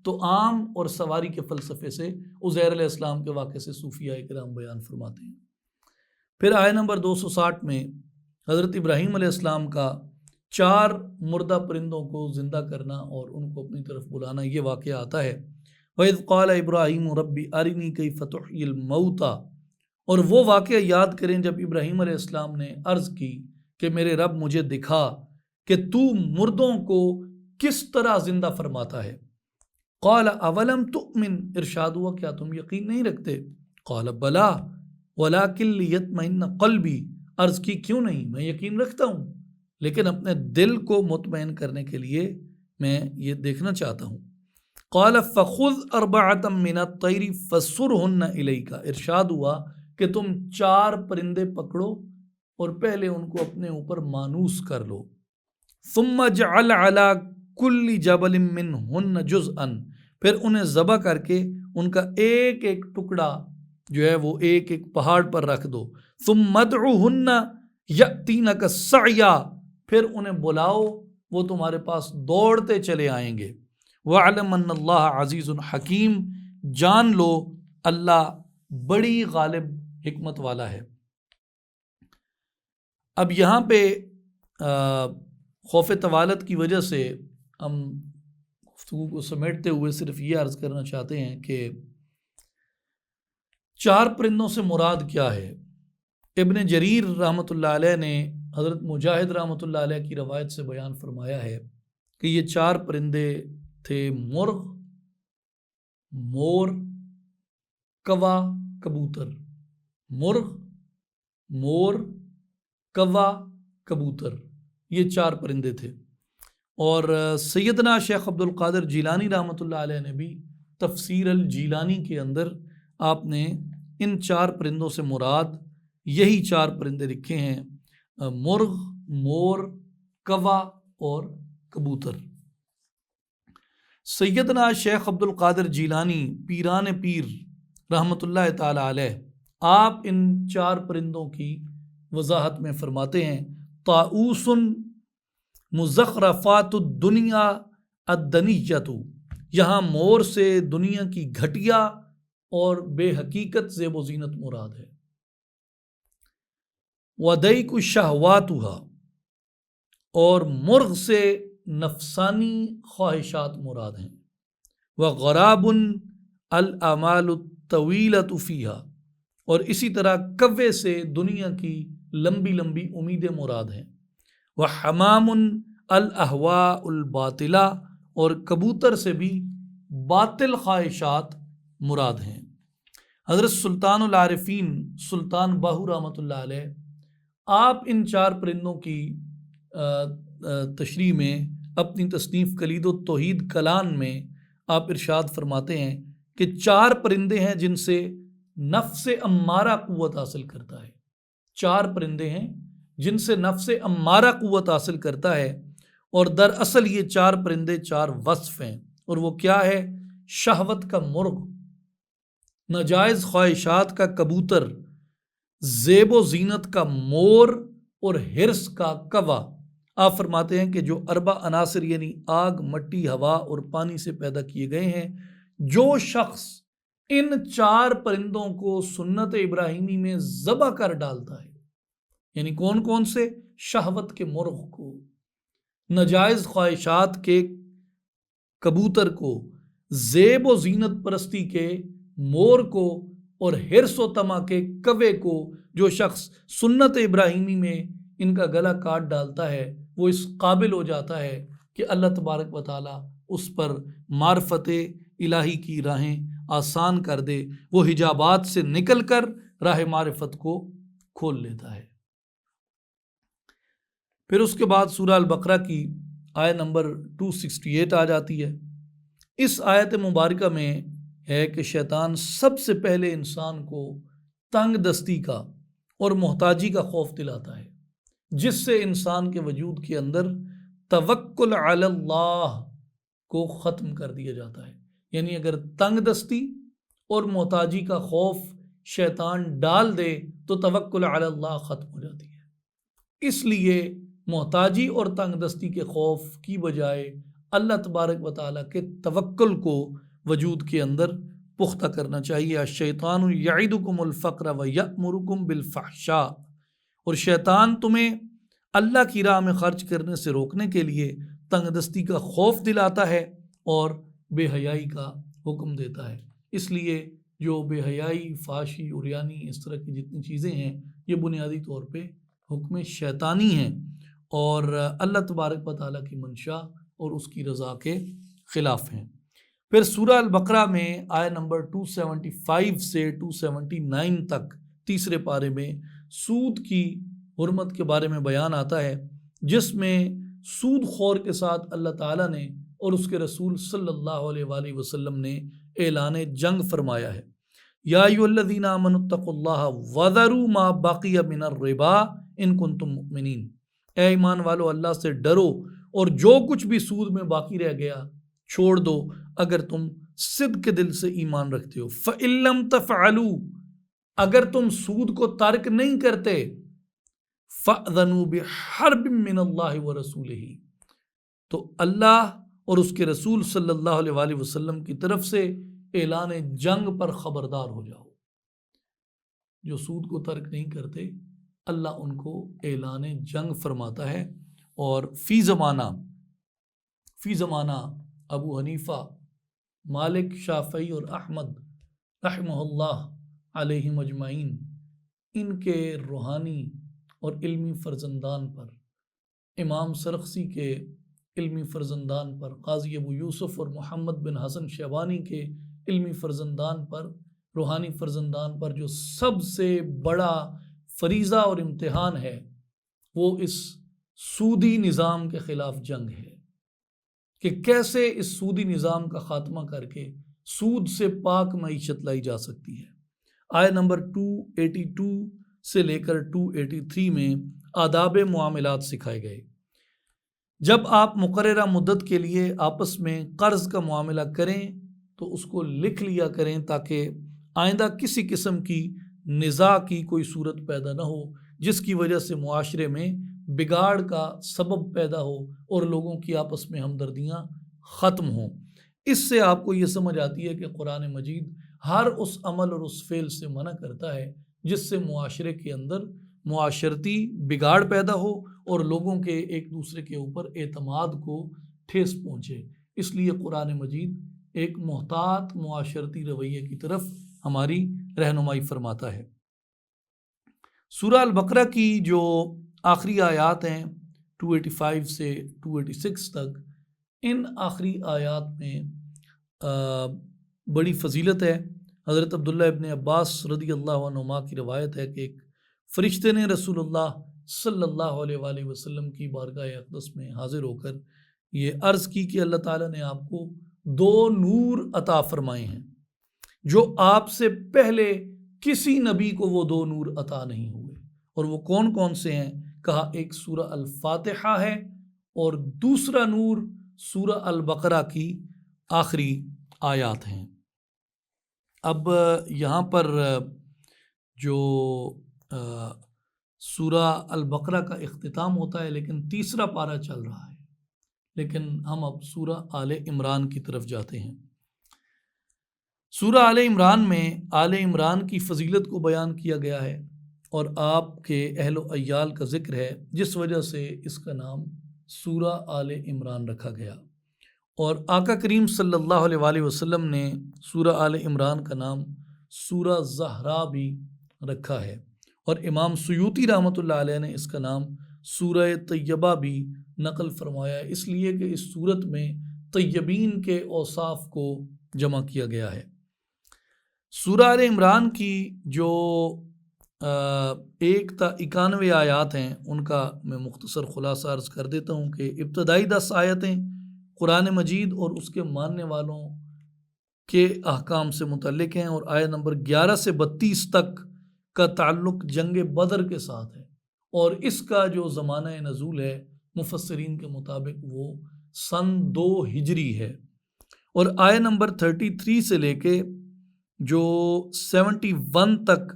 تو عام اور سواری کے فلسفے سے، عزیر علیہ السلام کے واقعے سے صوفیاء کرام بیان فرماتے ہیں۔ پھر آیت نمبر 260 میں حضرت ابراہیم علیہ السلام کا 4 مردہ پرندوں کو زندہ کرنا اور ان کو اپنی طرف بلانا، یہ واقعہ آتا ہے۔ وَإِذْ قَالَ إِبْرَاهِيمُ رَبِّ أَرِنِي كَيْفَ تُحْيِي الْمَوْتَى، اور وہ واقعہ یاد کریں جب ابراہیم علیہ السلام نے عرض کی کہ میرے رب مجھے دکھا کہ تو مردوں کو کس طرح زندہ فرماتا ہے۔ قَالَ أَوَلَمْ تُؤْمِنْ، ارشاد ہوا کیا تم یقین نہیں رکھتے؟ قَالَ بَلَا وَلَكِنْ لِيَطْمَئِنَّ قَلْبِي، عرض کی کیوں نہیں، میں یقین رکھتا ہوں لیکن اپنے دل کو مطمئن کرنے کے لیے میں یہ دیکھنا چاہتا ہوں۔ قَالَ فَخُذْ أَرْبَعَةً مِّنَ الطَّيْرِ فَصُرْهُنَّ إِلَيْكَ، ارشاد ہوا کہ تم 4 پرندے پکڑو اور پہلے ان کو اپنے اوپر مانوس کر لو۔ ثُمَّ اجْعَلْ عَلَى کل جبل منہن جزءا، پھر انہیں ذبح کر کے ان کا ایک ایک ٹکڑا جو ہے وہ ایک ایک پہاڑ پر رکھ دو. ثم ادعوہن یأتینک سعیا، پھر انہیں بلاؤ وہ تمہارے پاس دوڑتے چلے آئیں گے. وَاعْلَمْ أَنَّ اللَّهَ عَزِيزٌ حَكِيمٌ، جان لو اللہ بڑی غالب حکمت والا ہے. اب یہاں پہ خوف طوالت کی وجہ سے ہم گفتگو کو سمیٹتے ہوئے صرف یہ عرض کرنا چاہتے ہیں کہ 4 پرندوں سے مراد کیا ہے. ابن جریر رحمۃ اللہ علیہ نے حضرت مجاہد رحمۃ اللہ علیہ کی روایت سے بیان فرمایا ہے کہ یہ 4 پرندے تھے: مرغ، مور، کوا، کبوتر. مرغ، مور، کوا، کبوتر، یہ 4 پرندے تھے. اور سیدنا شیخ عبد القادر جیلانی رحمۃ اللہ علیہ نے بھی تفسیر الجیلانی کے اندر آپ نے ان 4 پرندوں سے مراد یہی 4 پرندے لکھے ہیں: مرغ، مور، کوا اور کبوتر. سیدنا شیخ عبد القادر جیلانی پیران پیر رحمۃ اللہ تعالی علیہ، آپ ان 4 پرندوں کی وضاحت میں فرماتے ہیں: طاؤوس مزخرفات الدنیا الدنیۃ، یہاں مور سے دنیا کی گھٹیا اور بے حقیقت زیب و زینت مراد ہے. وَدَيْكُ شَهْوَاتُهَا، اور مرغ سے نفسانی خواہشات مراد ہیں. وَغَرَابٌ الْآمَالُ الطَّوِيلَةُ فِيهَا، اور اسی طرح کوے سے دنیا کی لمبی لمبی امیدیں مراد ہیں. وَحَمَامٌ الْأَهْوَاءُ الْبَاطِلَةُ، اور کبوتر سے بھی باطل خواہشات مراد ہیں. حضرت سلطان العارفین سلطان باہو رحمۃ اللہ علیہ، آپ ان 4 پرندوں کی تشریح میں اپنی تصنیف کلید التوحید کلان میں آپ ارشاد فرماتے ہیں کہ 4 پرندے ہیں جن سے نفس امارہ قوت حاصل کرتا ہے. 4 پرندے ہیں جن سے نفس امارہ قوت حاصل کرتا ہے، اور دراصل یہ 4 پرندے 4 وصف ہیں. اور وہ کیا ہے؟ شہوت کا مرغ، ناجائز خواہشات کا کبوتر، زیب و زینت کا مور اور حرص کا کوا. آپ فرماتے ہیں کہ جو 4 عناصر یعنی آگ، مٹی، ہوا اور پانی سے پیدا کیے گئے ہیں، جو شخص ان 4 پرندوں کو سنت ابراہیمی میں ذبح کر ڈالتا ہے، یعنی کون کون سے؟ شہوت کے مرغ کو، ناجائز خواہشات کے کبوتر کو، زیب و زینت پرستی کے مور کو، اور حرص و طمع کے کوے کو جو شخص سنت ابراہیمی میں ان کا گلا کاٹ ڈالتا ہے، وہ اس قابل ہو جاتا ہے کہ اللہ تبارک و تعالیٰ اس پر معرفت الہی کی راہیں آسان کر دے، وہ حجابات سے نکل کر راہ معرفت کو کھول لیتا ہے. پھر اس کے بعد سورہ البقرہ کی آیت نمبر 268 آ جاتی ہے. اس آیت مبارکہ میں ہے کہ شیطان سب سے پہلے انسان کو تنگ دستی کا اور محتاجی کا خوف دلاتا ہے، جس سے انسان کے وجود کے اندر توکل علی اللہ کو ختم کر دیا جاتا ہے. یعنی اگر تنگ دستی اور محتاجی کا خوف شیطان ڈال دے تو توکل علی اللہ ختم ہو جاتی ہے. اس لیے محتاجی اور تنگ دستی کے خوف کی بجائے اللہ تبارک و تعالیٰ کے توکل کو وجود کے اندر پختہ کرنا چاہیے. الشیطان یعدکم الفقر ویأمرکم بالفحشاء، اور شیطان تمہیں اللہ کی راہ میں خرچ کرنے سے روکنے کے لیے تنگ دستی کا خوف دلاتا ہے اور بے حیائی کا حکم دیتا ہے. اس لیے جو بے حیائی، فحاشی، عریانی، اس طرح کی جتنی چیزیں ہیں، یہ بنیادی طور پہ حکم شیطانی ہیں اور اللہ تبارک و تعالیٰ کی منشا اور اس کی رضا کے خلاف ہیں. پھر سورہ البقرہ میں آیت نمبر 275 سے 279 تک تیسرے پارے میں سود کی حرمت کے بارے میں بیان آتا ہے، جس میں سود خور کے ساتھ اللہ تعالیٰ نے اور اس کے رسول صلی اللہ علیہ وآلہ وسلم نے اعلان جنگ فرمایا ہے. یا ایھا الذین آمنوا اتقوا اللہ وذروا ما بقی من الربا ان کنتم مؤمنین، اے ایمان والو اللہ سے ڈرو اور جو کچھ بھی سود میں باقی رہ گیا چھوڑ دو اگر تم صدق کے دل سے ایمان رکھتے ہو۔ فَإِن لَّمْ تَفْعَلُوا، اگر تم سود کو ترک نہیں کرتے، فَأْذَنُوا بِحَرْبٍ مِّنَ اللَّهِ وَرَسُولِهِ، تو اللہ اور اس کے رسول صلی اللہ علیہ وآلہ وسلم کی طرف سے اعلان جنگ پر خبردار ہو جاؤ۔ جو سود کو ترک نہیں کرتے اللہ ان کو اعلان جنگ فرماتا ہے۔ اور فی زمانہ ابو حنیفہ، مالک، شافعی اور احمد رحمہ اللہ علیہم اجمعین، ان کے روحانی اور علمی فرزندان پر، امام سرخسی کے علمی فرزندان پر، قاضی ابو یوسف اور محمد بن حسن شیبانی کے علمی فرزندان پر، روحانی فرزندان پر جو سب سے بڑا فریضہ اور امتحان ہے وہ اس سودی نظام کے خلاف جنگ ہے کہ کیسے اس سودی نظام کا خاتمہ کر کے سود سے پاک معیشت لائی جا سکتی ہے۔ آیت نمبر 282 سے لے کر 283 میں آداب معاملات سکھائے گئے۔ جب آپ مقررہ مدت کے لیے آپس میں قرض کا معاملہ کریں تو اس کو لکھ لیا کریں تاکہ آئندہ کسی قسم کی نزاع کی کوئی صورت پیدا نہ ہو جس کی وجہ سے معاشرے میں بگاڑ کا سبب پیدا ہو اور لوگوں کی آپس میں ہمدردیاں ختم ہوں۔ اس سے آپ کو یہ سمجھ آتی ہے کہ قرآن مجید ہر اس عمل اور اس فعل سے منع کرتا ہے جس سے معاشرے کے اندر معاشرتی بگاڑ پیدا ہو اور لوگوں کے ایک دوسرے کے اوپر اعتماد کو ٹھیس پہنچے۔ اس لیے قرآن مجید ایک محتاط معاشرتی رویے کی طرف ہماری رہنمائی فرماتا ہے۔ سورہ البقرہ کی جو آخری آیات ہیں 285 سے 286 تک، ان آخری آیات میں بڑی فضیلت ہے۔ حضرت عبداللہ ابن عباس رضی اللہ عنہما کی روایت ہے کہ ایک فرشتے نے رسول اللہ صلی اللہ علیہ وآلہ وسلم کی بارگاہ اقدس میں حاضر ہو کر یہ عرض کی کہ اللہ تعالیٰ نے آپ کو 2 نور عطا فرمائے ہیں جو آپ سے پہلے کسی نبی کو وہ 2 نور عطا نہیں ہوئے، اور وہ کون کون سے ہیں؟ کہا ایک سورہ الفاتحہ ہے اور دوسرا نور سورہ البقرہ کی آخری آیات ہیں۔ اب یہاں پر جو سورہ البقرہ کا اختتام ہوتا ہے لیکن تیسرا پارہ چل رہا ہے، لیکن ہم اب سورہ آل عمران کی طرف جاتے ہیں۔ سورہ آل عمران میں آل عمران کی فضیلت کو بیان کیا گیا ہے اور آپ کے اہل و عیال کا ذکر ہے، جس وجہ سے اس کا نام سورہ آل عمران رکھا گیا۔ اور آقا کریم صلی اللہ علیہ وآلہ وسلم نے سورہ آل عمران کا نام سورہ زہرا بھی رکھا ہے، اور امام سیوطی رحمۃ اللہ علیہ نے اس کا نام سورہ طیبہ بھی نقل فرمایا ہے، اس لیے کہ اس صورت میں طیبین کے اوصاف کو جمع کیا گیا ہے۔ سورہ آل عمران کی جو 1 تا 91 آیات ہیں ان کا میں مختصر خلاصہ عرض کر دیتا ہوں کہ ابتدائی 10 آیتیں قرآن مجید اور اس کے ماننے والوں کے احکام سے متعلق ہیں، اور آیت نمبر 11 سے 32 تک کا تعلق جنگ بدر کے ساتھ ہے، اور اس کا جو زمانہ نزول ہے مفسرین کے مطابق وہ سن 2 ہجری ہے، اور آیت نمبر 33 سے لے کے جو 71 تک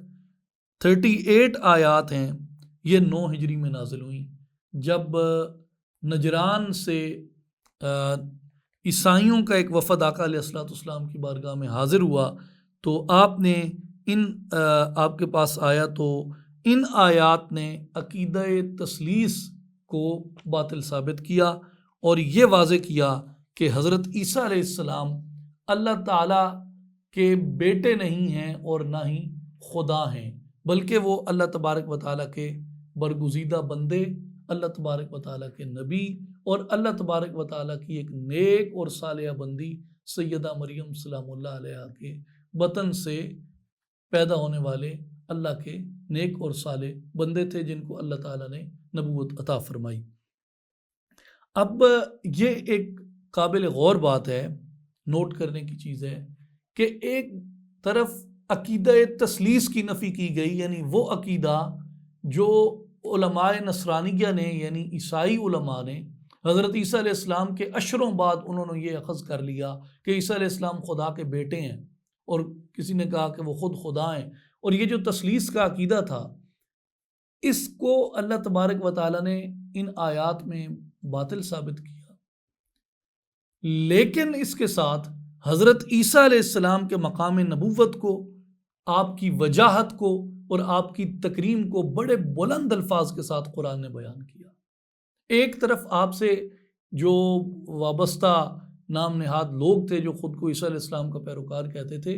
38 آیات ہیں یہ 9 ہجری میں نازل ہوئیں، جب نجران سے عیسائیوں کا ایک وفد آقا علیہ السلام کی بارگاہ میں حاضر ہوا تو آپ نے آپ کے پاس آیا تو ان آیات نے عقیدہ تثلیث کو باطل ثابت کیا اور یہ واضح کیا کہ حضرت عیسیٰ علیہ السلام اللہ تعالیٰ کے بیٹے نہیں ہیں اور نہ ہی خدا ہیں، بلکہ وہ اللہ تبارک و تعالیٰ کے برگزیدہ بندے، اللہ تبارک و تعالیٰ کے نبی، اور اللہ تبارک و تعالیٰ کی ایک نیک اور صالحہ بندی سیدہ مریم سلام اللہ علیہا کے بطن سے پیدا ہونے والے اللہ کے نیک اور صالح بندے تھے جن کو اللہ تعالیٰ نے نبوت عطا فرمائی۔ اب یہ ایک قابل غور بات ہے، نوٹ کرنے کی چیز ہے کہ ایک طرف عقیدہ تثلیث کی نفی کی گئی، یعنی وہ عقیدہ جو علماء نصرانیہ نے یعنی عیسائی علماء نے حضرت عیسیٰ علیہ السلام کے اشروں بعد انہوں نے یہ اخذ کر لیا کہ عیسیٰ علیہ السلام خدا کے بیٹے ہیں، اور کسی نے کہا کہ وہ خود خدا ہیں، اور یہ جو تثلیث کا عقیدہ تھا اس کو اللہ تبارک و تعالیٰ نے ان آیات میں باطل ثابت کیا۔ لیکن اس کے ساتھ حضرت عیسیٰ علیہ السلام کے مقام نبوت کو، آپ کی وجاہت کو اور آپ کی تکریم کو بڑے بلند الفاظ کے ساتھ قرآن نے بیان کیا۔ ایک طرف آپ سے جو وابستہ نام نہاد لوگ تھے جو خود کو عیسیٰ علیہ السلام کا پیروکار کہتے تھے،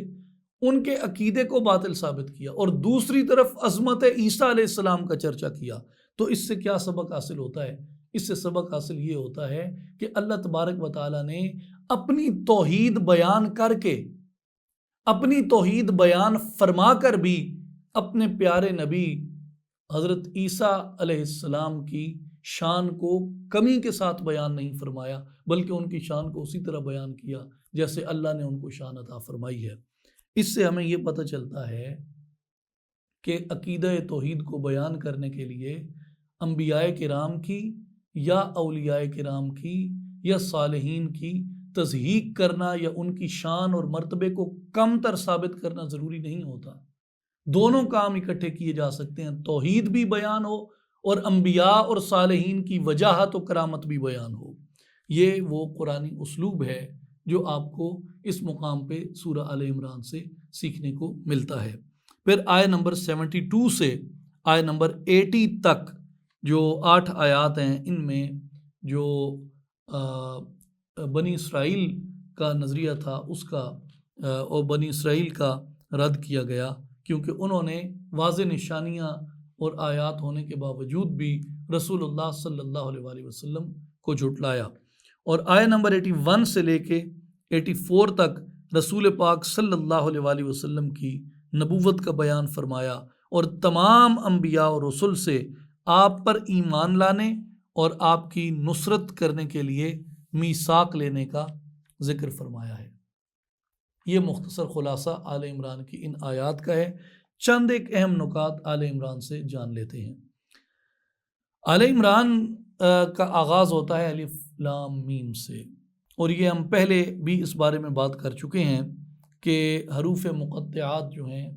ان کے عقیدے کو باطل ثابت کیا، اور دوسری طرف عظمت عیسیٰ علیہ السلام کا چرچا کیا۔ تو اس سے کیا سبق حاصل ہوتا ہے؟ اس سے سبق حاصل یہ ہوتا ہے کہ اللہ تبارک و تعالیٰ نے اپنی توحید بیان کر کے، اپنی توحید بیان فرما کر بھی اپنے پیارے نبی حضرت عیسیٰ علیہ السلام کی شان کو کمی کے ساتھ بیان نہیں فرمایا، بلکہ ان کی شان کو اسی طرح بیان کیا جیسے اللہ نے ان کو شان عطا فرمائی ہے۔ اس سے ہمیں یہ پتہ چلتا ہے کہ عقیدہ توحید کو بیان کرنے کے لیے انبیاء کرام کی یا اولیاء کرام کی یا صالحین کی تضحیق کرنا یا ان کی شان اور مرتبے کو کم تر ثابت کرنا ضروری نہیں ہوتا۔ دونوں کام اکٹھے کیے جا سکتے ہیں، توحید بھی بیان ہو اور انبیاء اور صالحین کی وجاہت و کرامت بھی بیان ہو۔ یہ وہ قرآنی اسلوب ہے جو آپ کو اس مقام پہ سورہ آل عمران سے سیکھنے کو ملتا ہے۔ پھر آیت نمبر 72 سے آیت نمبر 80 تک جو 8 آیات ہیں، ان میں جو بنی اسرائیل کا نظریہ تھا اس کا اور بنی اسرائیل کا رد کیا گیا، کیونکہ انہوں نے واضح نشانیاں اور آیات ہونے کے باوجود بھی رسول اللہ صلی اللہ علیہ وآلہ وسلم کو جھٹلایا۔ اور آیت نمبر 81 سے لے کے 84 تک رسول پاک صلی اللہ علیہ وآلہ وسلم کی نبوت کا بیان فرمایا، اور تمام انبیاء اور رسل سے آپ پر ایمان لانے اور آپ کی نصرت کرنے کے لیے میثاق لینے کا ذکر فرمایا ہے۔ یہ مختصر خلاصہ آل عمران کی ان آیات کا ہے۔ چند ایک اہم نکات آل عمران سے جان لیتے ہیں۔ آل عمران کا آغاز ہوتا ہے الف لام میم سے، اور یہ ہم پہلے بھی اس بارے میں بات کر چکے ہیں کہ حروف مقطعات جو ہیں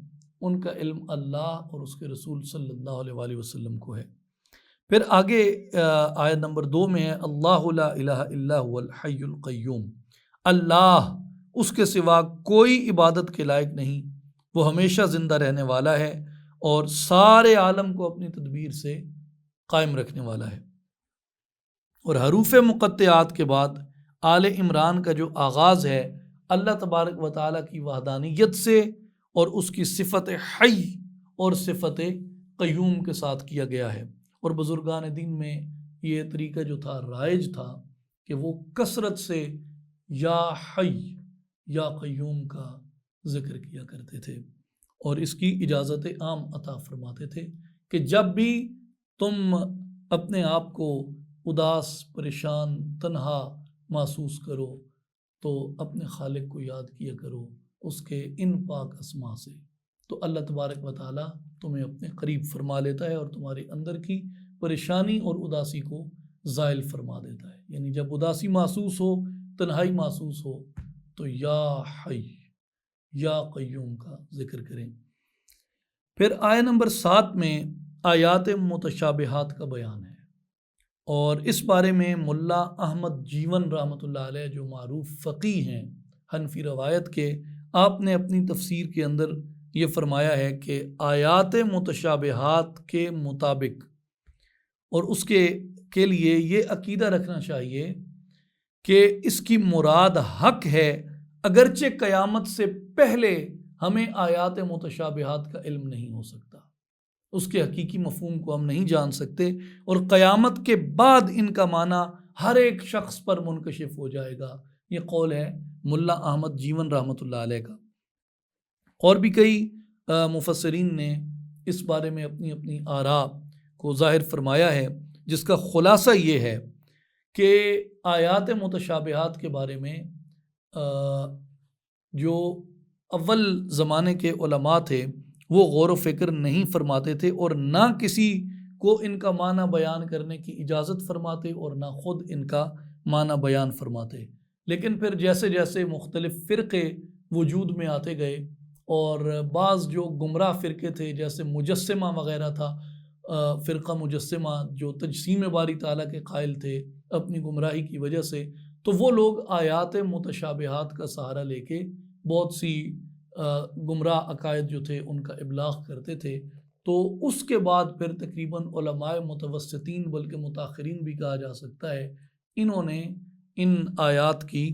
ان کا علم اللہ اور اس کے رسول صلی اللہ علیہ وآلہ وسلم کو ہے۔ پھر آگے آیت نمبر 2 میں ہے اللہ لا الہ الا هو الحی القیوم، اللہ اس کے سوا کوئی عبادت کے لائق نہیں، وہ ہمیشہ زندہ رہنے والا ہے اور سارے عالم کو اپنی تدبیر سے قائم رکھنے والا ہے۔ اور حروف مقطعات کے بعد آل عمران کا جو آغاز ہے اللہ تبارک و تعالیٰ کی وحدانیت سے اور اس کی صفت حی اور صفت قیوم کے ساتھ کیا گیا ہے۔ اور بزرگان دین میں یہ طریقہ جو تھا رائج تھا کہ وہ کثرت سے یا حی یا قیوم کا ذکر کیا کرتے تھے، اور اس کی اجازت عام عطا فرماتے تھے کہ جب بھی تم اپنے آپ کو اداس، پریشان، تنہا محسوس کرو تو اپنے خالق کو یاد کیا کرو اس کے ان پاک اسما سے، تو اللہ تبارک و تعالیٰ تمہیں اپنے قریب فرما لیتا ہے اور تمہارے اندر کی پریشانی اور اداسی کو زائل فرما دیتا ہے۔ یعنی جب اداسی محسوس ہو، تنہائی محسوس ہو، تو یا حی یا قیوم کا ذکر کریں۔ پھر آیت نمبر 7 میں آیات متشابہات کا بیان ہے، اور اس بارے میں ملا احمد جیون رحمۃ اللہ علیہ جو معروف فقیہ ہیں حنفی روایت کے، آپ نے اپنی تفسیر کے اندر یہ فرمایا ہے کہ آیات متشابہات کے مطابق اور اس کے لیے یہ عقیدہ رکھنا چاہیے کہ اس کی مراد حق ہے، اگرچہ قیامت سے پہلے ہمیں آیات متشابہات کا علم نہیں ہو سکتا، اس کے حقیقی مفہوم کو ہم نہیں جان سکتے، اور قیامت کے بعد ان کا معنی ہر ایک شخص پر منکشف ہو جائے گا۔ یہ قول ہے ملا احمد جیون رحمۃ اللہ علیہ کا۔ اور بھی کئی مفسرین نے اس بارے میں اپنی اپنی آراء کو ظاہر فرمایا ہے، جس کا خلاصہ یہ ہے کہ آیات متشابہات کے بارے میں جو اول زمانے کے علماء تھے وہ غور و فکر نہیں فرماتے تھے، اور نہ کسی کو ان کا معنی بیان کرنے کی اجازت فرماتے اور نہ خود ان کا معنی بیان فرماتے۔ لیکن پھر جیسے جیسے مختلف فرقے وجود میں آتے گئے اور بعض جو گمراہ فرقے تھے جیسے مجسمہ وغیرہ تھا، فرقہ مجسمہ جو تجسیم باری تعالیٰ کے قائل تھے اپنی گمراہی کی وجہ سے، تو وہ لوگ آیات متشابہات کا سہارا لے کے بہت سی گمراہ عقائد جو تھے ان کا ابلاغ کرتے تھے۔ تو اس کے بعد پھر تقریباً علماء متوسطین بلکہ متاخرین بھی کہا جا سکتا ہے، انہوں نے ان آیات کی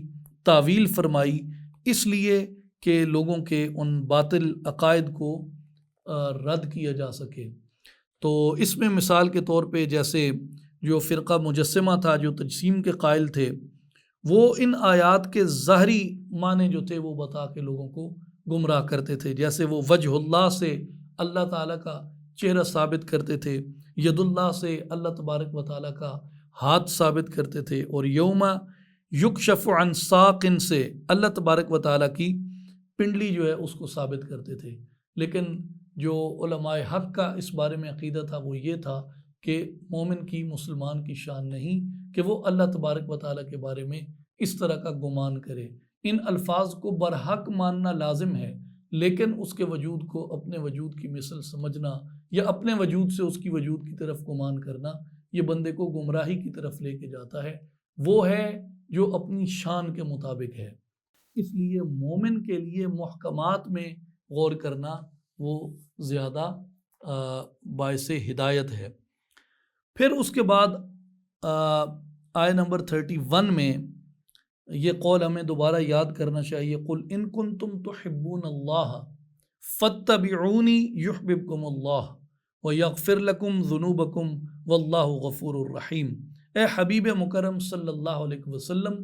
تعویل فرمائی اس لیے کہ لوگوں کے ان باطل عقائد کو رد کیا جا سکے۔ تو اس میں مثال کے طور پہ جیسے جو فرقہ مجسمہ تھا جو تجسیم کے قائل تھے، وہ ان آیات کے ظاہری معنی جو تھے وہ بتا کے لوگوں کو گمراہ کرتے تھے۔ جیسے وہ وجہ اللہ سے اللہ تعالیٰ کا چہرہ ثابت کرتے تھے، ید اللہ سے اللہ تبارک و تعالیٰ کا ہاتھ ثابت کرتے تھے، اور یوم یکشف عن ساق سے اللہ تبارک و تعالیٰ کی پنڈلی جو ہے اس کو ثابت کرتے تھے۔ لیکن جو علماء حق کا اس بارے میں عقیدہ تھا وہ یہ تھا کہ مومن کی، مسلمان کی شان نہیں کہ وہ اللہ تبارک و تعالیٰ کے بارے میں اس طرح کا گمان کرے۔ ان الفاظ کو برحق ماننا لازم ہے، لیکن اس کے وجود کو اپنے وجود کی مثل سمجھنا یا اپنے وجود سے اس کی وجود کی طرف گمان کرنا، یہ بندے کو گمراہی کی طرف لے کے جاتا ہے۔ وہ ہے جو اپنی شان کے مطابق ہے۔ اس لیے مومن کے لیے محکمات میں غور کرنا وہ زیادہ باعث ہدایت ہے۔ پھر اس کے بعد آیہ نمبر 31 میں یہ قول ہمیں دوبارہ یاد کرنا چاہیے، قُلْ إِن كُنتُمْ تُحِبُّونَ اللَّهَ فَاتَّبِعُونِي يُحْبِبْكُمُ اللَّهُ وَيَغْفِرْ لَكُمْ ذُنُوبَكُمْ وَاللَّهُ غَفُورٌ رَحِيمٌ۔ اے حبیب مکرم صلی اللہ علیہ وسلم،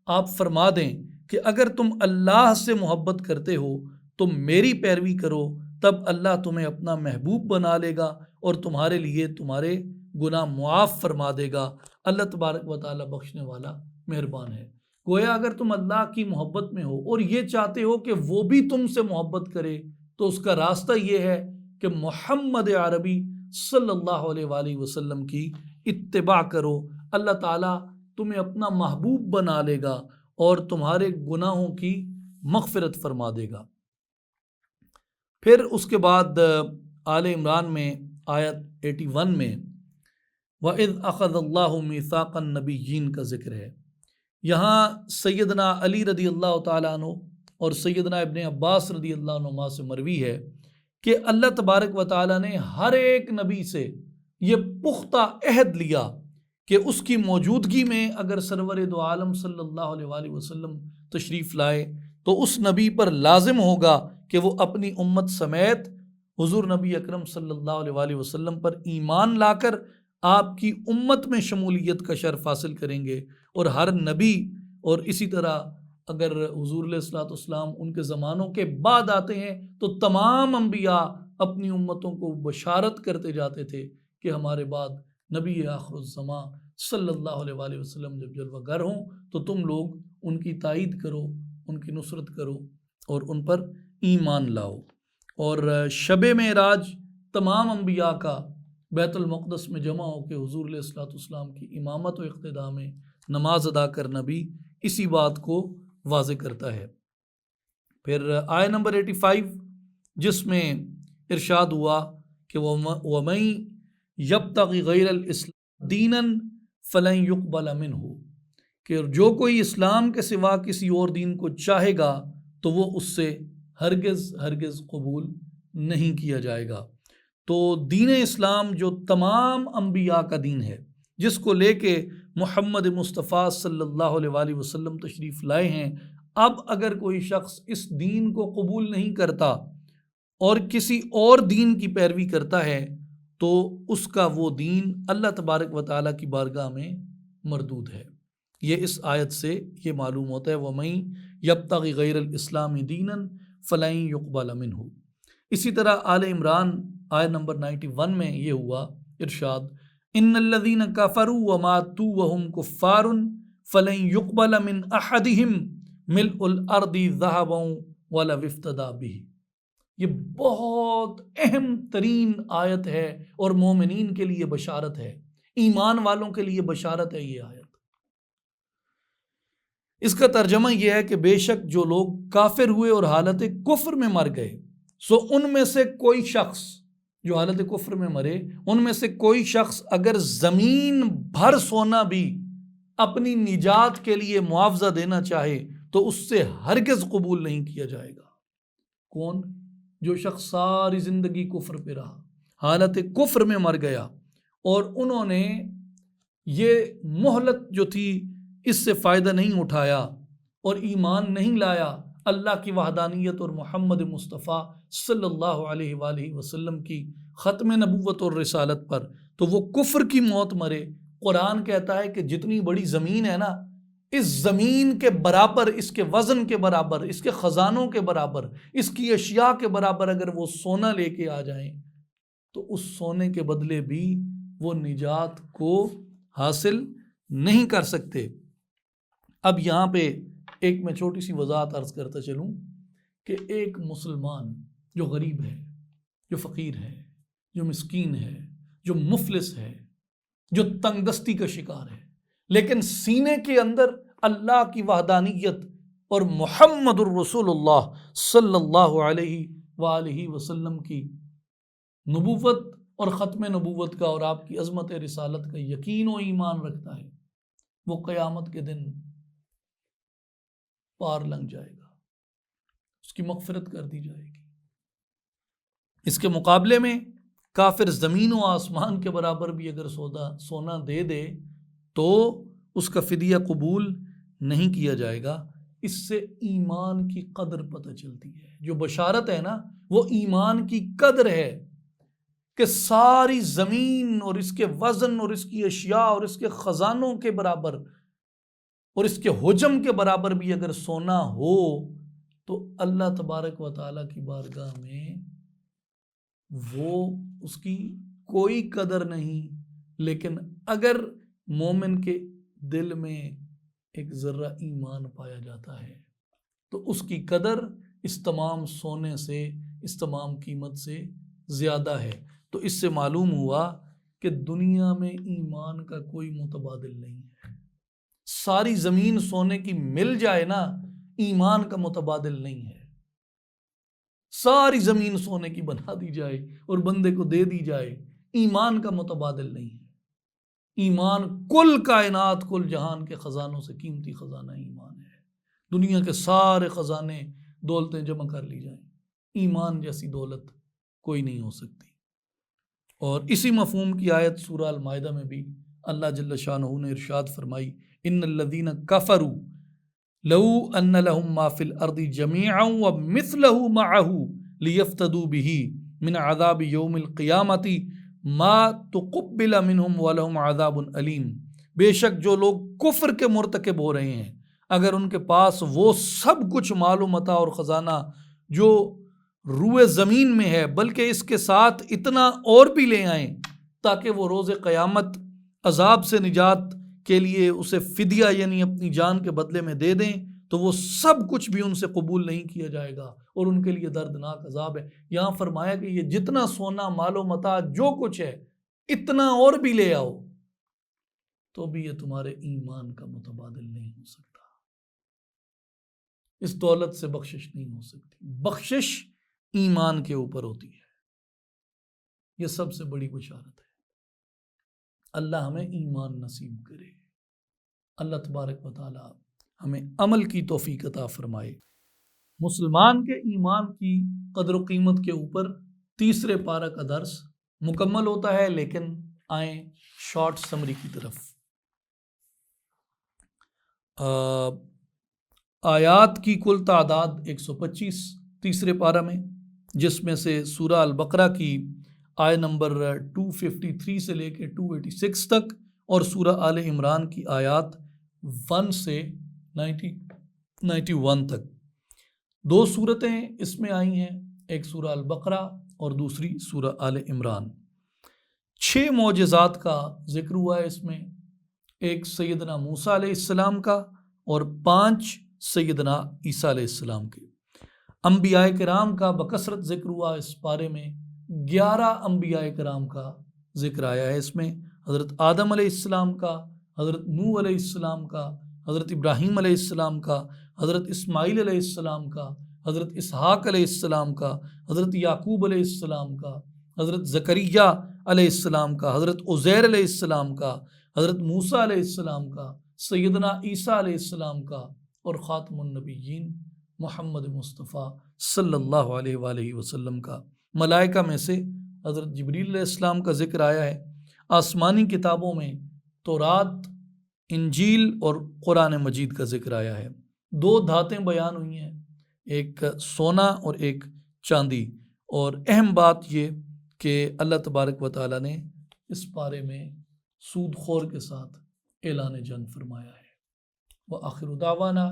آپ فرما دیں کہ اگر تم اللہ سے محبت کرتے ہو تو میری پیروی کرو، تب اللہ تمہیں اپنا محبوب بنا لے گا اور تمہارے لیے تمہارے گناہ معاف فرما دے گا۔ اللہ تبارک و تعالیٰ بخشنے والا مہربان ہے۔ گویا اگر تم اللہ کی محبت میں ہو اور یہ چاہتے ہو کہ وہ بھی تم سے محبت کرے، تو اس کا راستہ یہ ہے کہ محمد عربی صلی اللہ علیہ وآلہ وسلم کی اتباع کرو۔ اللہ تعالیٰ تمہیں اپنا محبوب بنا لے گا اور تمہارے گناہوں کی مغفرت فرما دے گا۔ پھر اس کے بعد آل عمران میں آیت 81 میں وَإِذْ أَخَذَ اللَّهُ مِيثَاقَ النَّبِيِّينَ کا ذکر ہے۔ یہاں سیدنا علی رضی اللہ تعالیٰ عنہ اور سیدنا ابن عباس رضی اللہ عنہما سے مروی ہے کہ اللہ تبارک و تعالیٰ نے ہر ایک نبی سے یہ پختہ عہد لیا کہ اس کی موجودگی میں اگر سرور دو عالم صلی اللہ علیہ وآلہ وسلم تشریف لائے تو اس نبی پر لازم ہوگا کہ وہ اپنی امت سمیت حضور نبی اکرم صلی اللہ علیہ وآلہ وسلم پر ایمان لا کر آپ کی امت میں شمولیت کا شرف حاصل کریں گے۔ اور ہر نبی، اور اسی طرح اگر حضور علیہ الصلوۃ والسلام ان کے زمانوں کے بعد آتے ہیں تو تمام انبیاء اپنی امتوں کو بشارت کرتے جاتے تھے کہ ہمارے بعد نبی آخر الزماں صلی اللہ علیہ وآلہ وسلم جب جلوہ گر ہوں تو تم لوگ ان کی تائید کرو، ان کی نصرت کرو اور ان پر ایمان لاؤ۔ اور شب معراج تمام انبیاء کا بیت المقدس میں جمع ہو کے حضور علیہ الصلوۃ والسلام کی امامت و اقتداء میں نماز ادا کرنا بھی اسی بات کو واضح کرتا ہے۔ پھر آیہ نمبر 85 جس میں ارشاد ہوا کہ وَمَن يَبْتَغِ غَيْرَ الْإِسْلَامِ دِينًا فَلَن يُقْبَلَ مِنْهُ، کہ جو کوئی اسلام کے سوا کسی اور دین کو چاہے گا تو وہ اس سے ہرگز قبول نہیں کیا جائے گا۔ تو دین اسلام جو تمام انبیاء کا دین ہے، جس کو لے کے محمد مصطفیٰ صلی اللہ علیہ وآلہ وسلم تشریف لائے ہیں، اب اگر کوئی شخص اس دین کو قبول نہیں کرتا اور کسی اور دین کی پیروی کرتا ہے تو اس کا وہ دین اللہ تبارک و تعالیٰ کی بارگاہ میں مردود ہے۔ یہ اس آیت سے یہ معلوم ہوتا ہے وَمَن يَبْتَغِ غَيْرَ الْإِسْلَامِ دِينًا فَلَن يُقْبَلَ مِنْهُ۔ اسی طرح آل عمران آیت نمبر 91 میں یہ ہوا ارشاد ان الذین کفروا وماتوا وهم کفار فلن يقبل من احدهم ملء الارض ذهبا ولو افتدى به۔ یہ بہت اہم ترین آیت ہے اور مومنین کے لیے بشارت ہے، ایمان والوں کے لیے بشارت ہے یہ آیت۔ اس کا ترجمہ یہ ہے کہ بے شک جو لوگ کافر ہوئے اور حالت کفر میں مر گئے، سو ان میں سے کوئی شخص جو حالت کفر میں مرے، ان میں سے کوئی شخص اگر زمین بھر سونا بھی اپنی نجات کے لیے معاوضہ دینا چاہے تو اس سے ہرگز قبول نہیں کیا جائے گا۔ کون؟ جو شخص ساری زندگی کفر پہ رہا، حالت کفر میں مر گیا، اور انہوں نے یہ مہلت جو تھی اس سے فائدہ نہیں اٹھایا اور ایمان نہیں لایا اللہ کی وحدانیت اور محمد مصطفیٰ صلی اللہ علیہ وآلہ وسلم کی ختم نبوت اور رسالت پر، تو وہ کفر کی موت مرے۔ قرآن کہتا ہے کہ جتنی بڑی زمین ہے نا، اس زمین کے برابر، اس کے وزن کے برابر، اس کے خزانوں کے برابر، اس کی اشیاء کے برابر اگر وہ سونا لے کے آ جائیں تو اس سونے کے بدلے بھی وہ نجات کو حاصل نہیں کر سکتے۔ اب یہاں پہ ایک میں چھوٹی سی وضاحت عرض کرتا چلوں کہ ایک مسلمان جو غریب ہے، جو فقیر ہے، جو مسکین ہے، جو مفلس ہے، جو تنگ دستی کا شکار ہے، لیکن سینے کے اندر اللہ کی وحدانیت اور محمد الرسول اللہ صلی اللہ علیہ وآلہ وسلم کی نبوت اور ختم نبوت کا اور آپ کی عظمت رسالت کا یقین و ایمان رکھتا ہے، وہ قیامت کے دن پار لنگ جائے گا، اس کی مغفرت کر دی جائے گی۔ اس کے مقابلے میں کافر زمین و آسمان کے برابر بھی اگر سونا دے دے تو اس کا فدیہ قبول نہیں کیا جائے گا۔ اس سے ایمان کی قدر پتہ چلتی ہے۔ جو بشارت ہے نا، وہ ایمان کی قدر ہے کہ ساری زمین اور اس کے وزن اور اس کی اشیاء اور اس کے خزانوں کے برابر اور اس کے حجم کے برابر بھی اگر سونا ہو تو اللہ تبارک و تعالیٰ کی بارگاہ میں وہ اس کی کوئی قدر نہیں۔ لیکن اگر مومن کے دل میں ایک ذرہ ایمان پایا جاتا ہے تو اس کی قدر اس تمام سونے سے، اس تمام قیمت سے زیادہ ہے۔ تو اس سے معلوم ہوا کہ دنیا میں ایمان کا کوئی متبادل نہیں ہے۔ ساری زمین سونے کی مل جائے نا، ایمان کا متبادل نہیں ہے۔ ساری زمین سونے کی بنا دی جائے اور بندے کو دے دی جائے، ایمان کا متبادل نہیں ہے۔ ایمان کل کائنات، کل جہان کے خزانوں سے قیمتی خزانہ ایمان ہے۔ دنیا کے سارے خزانے، دولتیں جمع کر لی جائیں، ایمان جیسی دولت کوئی نہیں ہو سکتی۔ اور اسی مفہوم کی آیت سورہ المائدہ میں بھی اللہ جل شانہ نے ارشاد فرمائی، ان الذین کفروا لو ان لهم ما فی الارض جميعا ومثله معه لیفتدوا به من عذاب یوم القیامۃ ما تقبل منهم ولهم عذاب علیم۔ بے شک جو لوگ کفر کے مرتکب ہو رہے ہیں، اگر ان کے پاس وہ سب کچھ مال و متاع اور خزانہ جو روئے زمین میں ہے، بلکہ اس کے ساتھ اتنا اور بھی لے آئیں تاکہ وہ روز قیامت عذاب سے نجات کے لیے اسے فدیہ یعنی اپنی جان کے بدلے میں دے دیں، تو وہ سب کچھ بھی ان سے قبول نہیں کیا جائے گا اور ان کے لیے دردناک عذاب ہے۔ یہاں فرمایا کہ یہ جتنا سونا، مال و متاع جو کچھ ہے، اتنا اور بھی لے آؤ تو بھی یہ تمہارے ایمان کا متبادل نہیں ہو سکتا۔ اس دولت سے بخشش نہیں ہو سکتی۔ بخشش ایمان کے اوپر ہوتی ہے۔ یہ سب سے بڑی بشارت ہے۔ اللہ ہمیں ایمان نصیب کرے۔ اللہ تبارک و تعالی ہمیں عمل کی توفیق عطا فرمائے۔ مسلمان کے ایمان کی قدر و قیمت کے اوپر تیسرے پارہ کا درس مکمل ہوتا ہے، لیکن آئیں شارٹ سمری کی طرف۔ آیات کی کل تعداد 125 تیسرے پارہ میں، جس میں سے سورہ البقرہ کی آیہ نمبر 253 سے لے کے 286 تک اور سورہ آل عمران کی آیات 1 سے 91 تک دو صورتیں اس میں آئی ہیں، ایک سورہ البقرہ اور دوسری سورہ آل عمران۔ 6 معجزات کا ذکر ہوا ہے اس میں، ایک سیدنا موسیٰ علیہ السلام کا اور 5 سیدنا عیسیٰ علیہ السلام کے۔ انبیاء کرام کا بکثرت ذکر ہوا اس پارے میں، 11 انبیاء کرام کا ذکر آیا ہے اس میں، حضرت آدم علیہ السلام کا، حضرت نوح علیہ السلام کا، حضرت ابراہیم علیہ السلام کا، حضرت اسماعیل علیہ السلام کا، حضرت اسحاق علیہ السلام کا، حضرت یعقوب علیہ السلام کا، حضرت زکریا علیہ السلام کا، حضرت عزیر علیہ السلام کا، حضرت موسیٰ علیہ السلام کا، سیدنا عیسیٰ علیہ السلام کا، اور خاتم النبیین محمد مصطفیٰ صلی اللہ علیہ وآلہ وسلم کا۔ ملائکہ میں سے حضرت جبریل علیہ السلام کا ذکر آیا ہے۔ آسمانی کتابوں میں تورات، انجیل اور قرآن مجید کا ذکر آیا ہے۔ 2 دھاتیں بیان ہوئی ہیں، ایک سونا اور ایک چاندی، اور اہم بات یہ کہ اللہ تبارک و تعالیٰ نے اس بارے میں سود خور کے ساتھ اعلان جنگ فرمایا ہے۔ وآخر دعوانا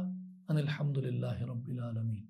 ان الحمد للہ رب العالمین۔